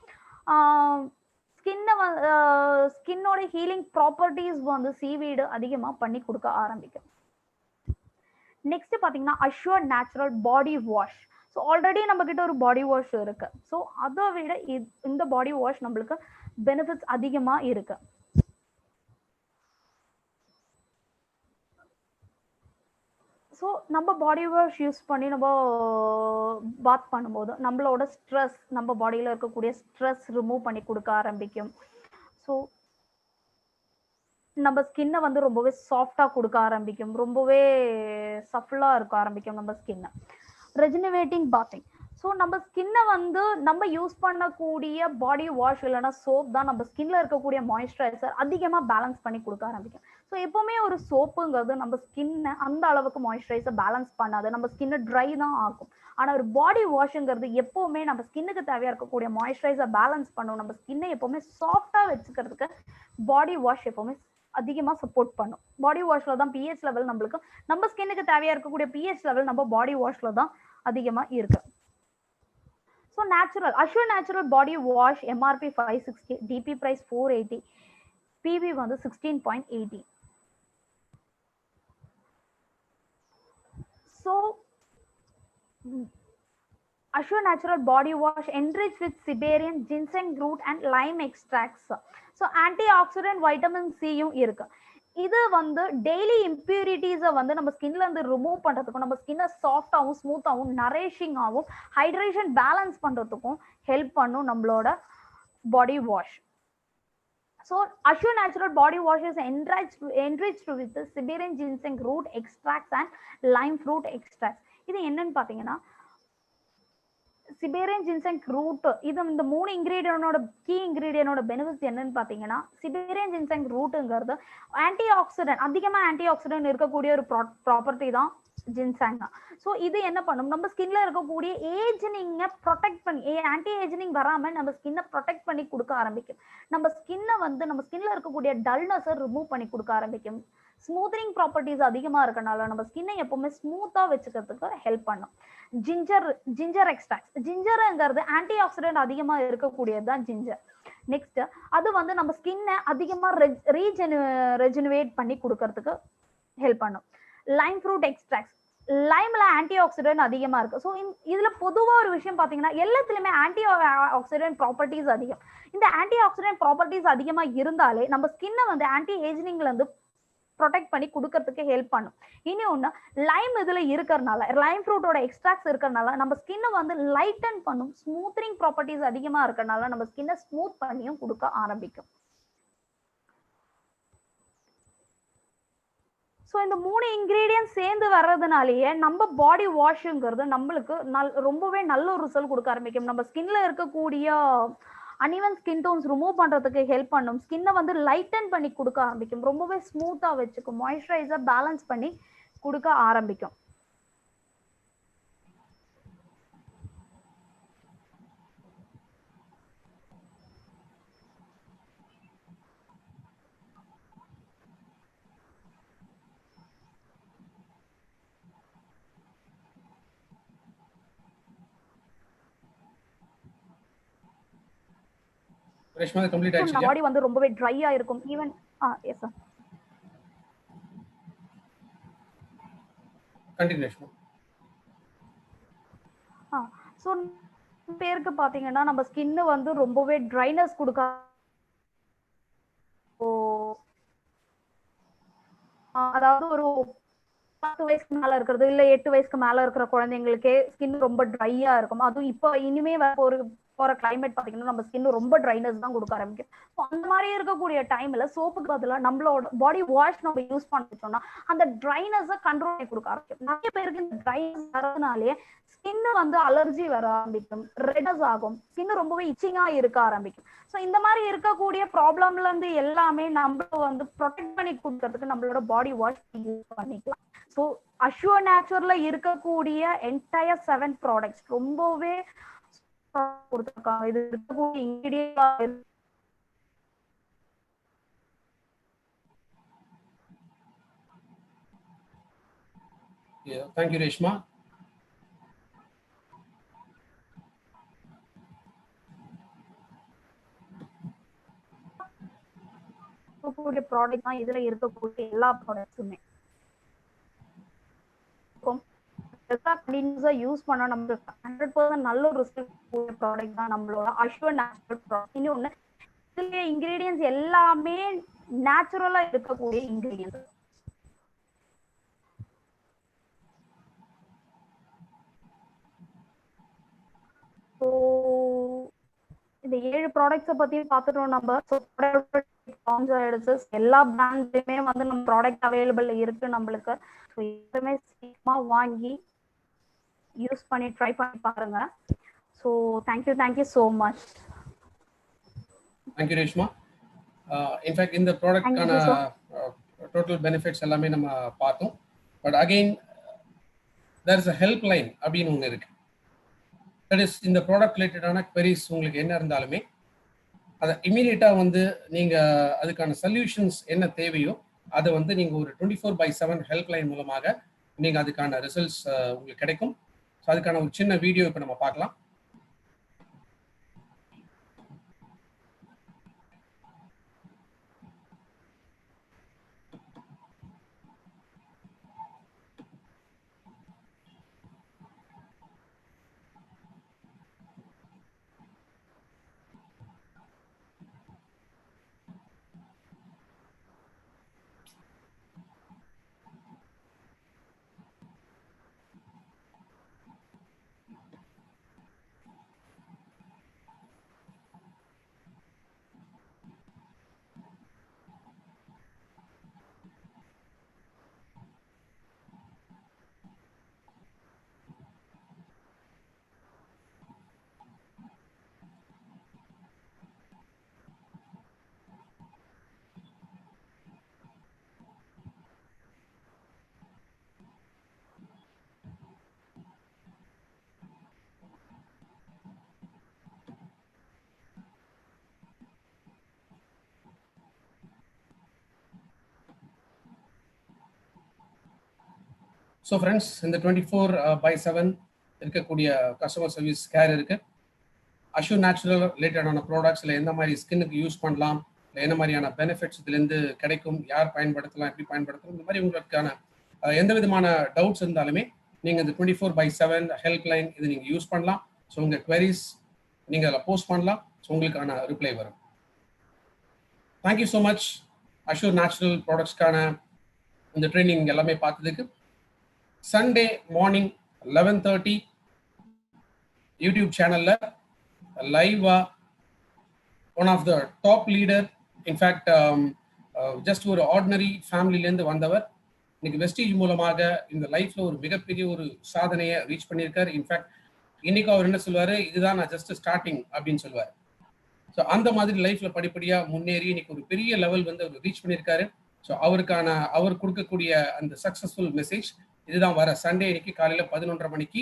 ஸ்கின்னோட ஹீலிங் ப்ராப்பர்ட்டிஸ் வந்து சீவீடு அதிகமா பண்ணி கொடுக்க ஆரம்பிக்கும். நெக்ஸ்ட் பாத்தீங்கன்னா assure natural body wash. So already நம்ம கிட்ட ஒரு பாடி வாஷ் இருக்கு. ஸோ அதை விட இந்த பாடி வாஷ் நம்மளுக்கு பெனிஃபிட்ஸ் அதிகமா இருக்கு. ஸோ நம்ம பாடி வாஷ் யூஸ் பண்ணி நம்ம பாத் பண்ணும்போது நம்மளோட ஸ்ட்ரெஸ், நம்ம பாடியில இருக்கக்கூடிய ஸ்ட்ரெஸ் ரிமூவ் பண்ணி கொடுக்க ஆரம்பிக்கும். ஸோ நம்ம ஸ்கின்னை வந்து ரொம்பவே சாஃப்டா கொடுக்க ஆரம்பிக்கும், ரொம்பவே சஃப்லா இருக்க ஆரம்பிக்கும் நம்ம ஸ்கின்னை. ரெஜினவேட்டிங் பாத்திங், ஸோ நம்ம ஸ்கின்னை வந்து நம்ம யூஸ் பண்ணக்கூடிய பாடி வாஷ் இல்லைன்னா சோப் தான் நம்ம ஸ்கின்ல இருக்கக்கூடிய மாய்ஸ்சரைசர் அதிகமா பேலன்ஸ் பண்ணி கொடுக்க ஆரம்பிக்கும். ஸோ எப்பவுமே ஒரு சோப்புங்கிறது நம்ம ஸ்கின்னை அந்த அளவுக்கு மாய்ஸ்சரைசர் பேலன்ஸ் பண்ணாது, நம்ம ஸ்கின்னை ட்ரை தான் ஆகும். ஆனா ஒரு பாடி வாஷ்ங்கிறது எப்பவுமே நம்ம ஸ்கின்னுக்கு தேவையா இருக்கக்கூடிய மாய்ஸ்சரைசர் பேலன்ஸ் பண்ணும், நம்ம ஸ்கின்னை எப்பவுமே சாஃப்டா வச்சுக்கிறதுக்கு பாடி வாஷ் எப்பவுமே அதிகமா சப்போர்ட் பண்ணும். பாடி வாஷ்ல தான் pH லெவல் நம்மளுக்கு, நம்ம ஸ்கின்னுக்கு தேவையா இருக்கக்கூடிய pH லெவல் நம்ம பாடி வாஷ்ல தான் அதிகமா இருக்கு. So natural, Assure Natural Body Wash MRP 560, DP price 480, PV வந்து 16.80. So Assure Natural Body Wash enriched with Siberian ginseng root and lime extracts. So antioxidant vitamin C-யும் இருக்கு. இது வந்து டெய்லி இம்பியூரிட்டிஸை வந்து நம்ம ஸ்கின்ல இருந்து ரிமூவ் பண்றதுக்கும் நம்ம ஸ்கின்னை சாஃப்டாகவும் ஸ்மூத்தாகவும் நரிஷிங்காகவும் ஹைட்ரேஷன் பேலன்ஸ் பண்றதுக்கும் ஹெல்ப் பண்ணும் நம்மளோட body wash. So Assure Natural Body Wash is enriched with the Siberian ginseng root extracts and lime fruit extracts. இது என்னன்னு பாத்தீங்கன்னா Siberian ginseng root, இது இந்த மூணு இன்கிரீடியனோட கீ இன்கிரீடியனோட பெனிஃபிட்ஸ் என்னன்னு பாத்தீங்கன்னா Siberian ginseng rootங்கிறது ஆன்டி ஆக்சிடென்ட், அதிகமா ஆன்டி ஆக்சிடென்ட் இருக்கக்கூடிய ஒரு ப்ராப்பர்ட்டி தான் ஜின்சேங். ஸோ இது என்ன பண்ணும், நம்ம ஸ்கின்ல இருக்கக்கூடிய ஏஜ்னிங்கை ப்ரொடெக்ட் பண்ணி, ஆன்டி ஏஜ்னிங் வராம நம்ம ஸ்கின்னை ப்ரொடெக்ட் பண்ணி கொடுக்க ஆரம்பிக்கும். நம்ம ஸ்கின்னை வந்து நம்ம ஸ்கின்ல இருக்கக்கூடிய டல்னஸை ரிமூவ் பண்ணி கொடுக்க ஆரம்பிக்கும். ஸ்மூத்னிங் ப்ராப்பர்ட்டிஸ் அதிகமா இருக்கனால நம்ம ஸ்கின்னை எப்பவுமே ஸ்மூத்தா வச்சுக்கிறதுக்கு ஹெல்ப் பண்ணும். ஜிஞ்சர் எக்ஸ்ட்ராக்ட், ஜிஞ்சருங்கிறது ஆன்டி ஆக்சிடென்ட் அதிகமா இருக்கக்கூடியது தான் ஜிஞ்சர். நெக்ஸ்ட் அது வந்து நம்ம ஸ்கின்னை அதிகமா ரெஜெனுவேட் பண்ணி கொடுக்கறதுக்கு ஹெல்ப் பண்ணும். லைம் ஃப்ரூட் எக்ஸ்ட்ராக்ட், லைம்ல ஆன்டி ஆக்சிடென்ட் அதிகமா இருக்கு. ஸோ இதுல பொதுவா ஒரு விஷயம் பாத்தீங்கன்னா எல்லாத்துலயுமே ஆன்டி ஆக்சிடென்ட் ப்ராப்பர்ட்டிஸ் அதிகம். இந்த ஆன்டி ஆக்சிடென்ட் ப்ராப்பர்ட்டிஸ் அதிகமா இருந்தாலே நம்ம ஸ்கின்னை வந்து ஆன்டி ஏஜிங்ல இருந்து ப்ரொடெக்ட் பண்ணி கொடுக்கறதுக்கு ஹெல்ப் பண்ணும். இனி ஒண்ணு, லைம் இதுல இருக்கறனால, லைம் ஃப்ரூட்டோட எக்ஸ்ட்ராக்ட்ஸ் இருக்கறனால நம்ம ஸ்கின்னை வந்து லைட்டன் பண்ணும். ஸ்மூத்னிங் ப்ராப்பர்ட்டிஸ் அதிகமா இருக்கறனால நம்ம ஸ்கின்னை ஸ்மூத் பண்ணியும் கொடுக்க ஆரம்பிக்கும். ஸோ இந்த மூணு இன்கிரீடியன்ட் சேர்ந்து வர்றதுனாலேயே நம்ம பாடி வாஷுங்கிறது நம்மளுக்கு ரொம்பவே நல்ல ஒரு ரிசல்ட் கொடுக்க ஆரம்பிக்கும். நம்ம ஸ்கின்ல இருக்கக்கூடிய அன்இவன் ஸ்கின் டோன்ஸ் ரிமூவ் பண்றதுக்கு ஹெல்ப் பண்ணும். ஸ்கின்னை வந்து லைட்டன் பண்ணி கொடுக்க ஆரம்பிக்கும். ரொம்பவே ஸ்மூத்தா வச்சுக்கும். மாய்ஸ்சரைசர் பேலன்ஸ் பண்ணி கொடுக்க ஆரம்பிக்கும். ரேஷ்மா கம்ப்ளீட் ஆயிடுச்சு. பாடி வந்து ரொம்பவே ட்ரையா இருக்கும். Even yes sir, continue Reshma. So பேருக்கு பாத்தீங்கன்னா நம்ம ஸ்கின் வந்து ரொம்பவே ட்ரைனஸ் கொடுக்க, அதாவது ஒரு 10 வயசுக்கு மேல இருக்கிறது இல்ல 8 வயசுக்கு மேல இருக்கிற குழந்தைங்களுக்கே ஸ்கின் ரொம்ப ட்ரையா இருக்கும். அதுவும் இப்போ இனிமே ஒரு போற கிளைமேட் பாத்தீங்கன்னா நம்ம ஸ்கின் ரொம்ப ட்ரைனஸ் தான் கொடுக்க ஆரம்பிக்கும். அந்த மாதிரி இருக்கக்கூடிய டைம்ல சோப்புக்கு பதிலாக நம்மளோட பாடி வாஷ் நம்ம யூஸ் பண்ணிட்டோம்னா அந்த ட்ரைனஸை கண்ட்ரோல் பண்ணி கொடுக்க ஆரம்பிக்கும். நிறைய பேருக்கு இந்த ட்ரைனஸ் வரதுனாலே ஸ்கின் வந்து அலர்ஜி வர ஆரம்பிக்கும், ரெட்னஸ் ஆகும், ஸ்கின் ரொம்பவே இச்சிங்கா இருக்க ஆரம்பிக்கும். ஸோ இந்த மாதிரி இருக்கக்கூடிய ப்ராப்ளம்ல இருந்து எல்லாமே நம்ம வந்து ப்ரொடெக்ட் பண்ணி கொடுக்கறதுக்கு நம்மளோட பாடி வாஷ் யூஸ் பண்ணிக்கலாம். ஸோ அஷ்யூர் நேச்சுரல்ல இருக்கக்கூடிய என்டையர் 7 ப்ராடக்ட்ஸ் ரொம்பவே கொடுத்திருக்காங்க. இது இருக்கக்கூடிய இன்கிரிடியன்ட் Thank you, Reshma. இருக்கக்கூடிய ப்ராடக்ட் தான் இதுல இருக்கக்கூடிய எல்லா ப்ராடக்ட்ஸுமே. கண்டினியூஸா யூஸ் பண்ணா நம்மளுக்கு 100% நல்ல ஒரு ரிசல்ட் ப்ராடக்ட் தான் நம்மளோட அஷ்யூர் நேச்சுரல் ப்ராடக்ட். இன்னொன்னு, இதுல இன்கிரீடியன்ஸ் எல்லாமே நேச்சுரலா இருக்கக்கூடிய இன்கிரீடியன்ஸ். ஸோ இந்த 7 ப்ராடக்ட்ஸை பத்தி பார்த்துட்டோம் நம்ம. எல்லா பிராண்ட்லயுமே வந்து நம்ம ப்ராடக்ட் அவைலபிள் இருக்கு நம்மளுக்கு. ஸோ எல்லாமே சீக்கிரமா வாங்கி யூஸ் பண்ணி ட்ரை பண்ணி பாருங்க. So thank you so much. Thank you Reshma. In fact இந்த ப்ராடக்ட்கான டோட்டல் பெனிஃபிட்ஸ் எல்லாமே நம்ம பார்த்தோம். But again there is a help line அப்படின்னு ஒன்று இருக்கு. தட் இஸ் இந்த ப்ராடக்ட் ரிலேட்டடான queries உங்களுக்கு என்ன இருந்தாலுமே அதை இமீடியட்டாக வந்து நீங்கள் அதுக்கான சொல்யூஷன்ஸ் என்ன தேவையோ அதை வந்து நீங்கள் ஒரு 24/7 ஹெல்ப் லைன் மூலமாக நீங்கள் அதுக்கான ரிசல்ட்ஸ் உங்களுக்கு கிடைக்கும். ஸோ அதுக்கான ஒரு சின்ன வீடியோ இப்போ நம்ம பார்க்கலாம். ஸோ ஃப்ரெண்ட்ஸ், இந்த 24/7 இருக்கக்கூடிய கஸ்டமர் சர்வீஸ் கேர் இருக்கு. அஷ்யூர் நேச்சுரல் ரிலேட்டடான ப்ராடக்ட்ஸில் எந்த மாதிரி ஸ்கின்னுக்கு யூஸ் பண்ணலாம், இல்லை என்ன மாதிரியான பெனிஃபிட்ஸ் இதுலேருந்து கிடைக்கும், யார் பயன்படுத்தலாம், எப்படி பயன்படுத்தலாம், இந்த மாதிரி உங்களுக்கான எந்த விதமான டவுட்ஸ் இருந்தாலுமே நீங்கள் இந்த 24/7 ஹெல்ப்லைன் இது நீங்கள் யூஸ் பண்ணலாம். ஸோ உங்கள் queries நீங்கள் அதில் போஸ்ட் பண்ணலாம். ஸோ உங்களுக்கான ரிப்ளை வரும். Thank you so much. Assure natural ப்ராடக்ட்ஸ்க்கான இந்த ட்ரைனிங் எல்லாமே பார்த்ததுக்கு. சண்டே மார்னிங் 11:30 யூடியூப் சேனல்ல லைவா one of the top leader, in fact just ஒரு ஆர்டினரி ஃபேமிலிலேருந்து வந்தவர் இன்னைக்கு வெஸ்டீஜ் மூலமாக இந்த லைஃப்ல ஒரு மிகப்பெரிய ஒரு சாதனையை ரீச் பண்ணியிருக்காரு. இன்ஃபேக்ட் இன்னைக்கு அவர் என்ன சொல்லுவாரு, இதுதான் நான் ஜஸ்ட் ஸ்டார்டிங் அப்படின்னு சொல்லுவார். ஸோ அந்த மாதிரி லைஃப்ல படிப்படியா முன்னேறி இன்னைக்கு ஒரு பெரிய லெவல் வந்து அவர் ரீச் பண்ணியிருக்காரு. ஸோ அவர் கொடுக்கக்கூடிய அந்த சக்சஸ்ஃபுல் மெசேஜ் இதுதான் வர சண்டே இன்னைக்கு காலையில 11:30 மணிக்கு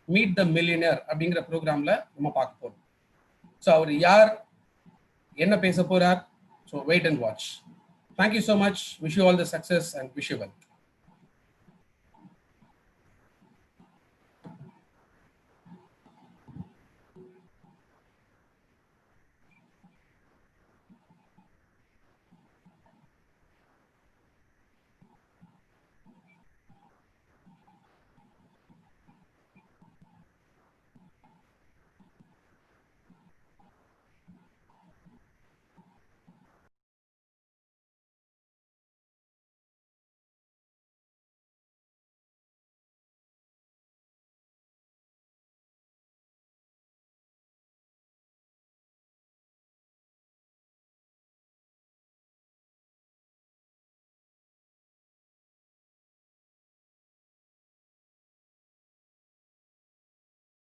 மீட் த மில்லியனர் அப்படிங்கிற ப்ரோக்ராம்ல நம்ம பார்க்க போறோம். ஸோ அவர் யார், என்ன பேச போறார், so wait and watch. Thank you so much. Wish you all the success and wish you well.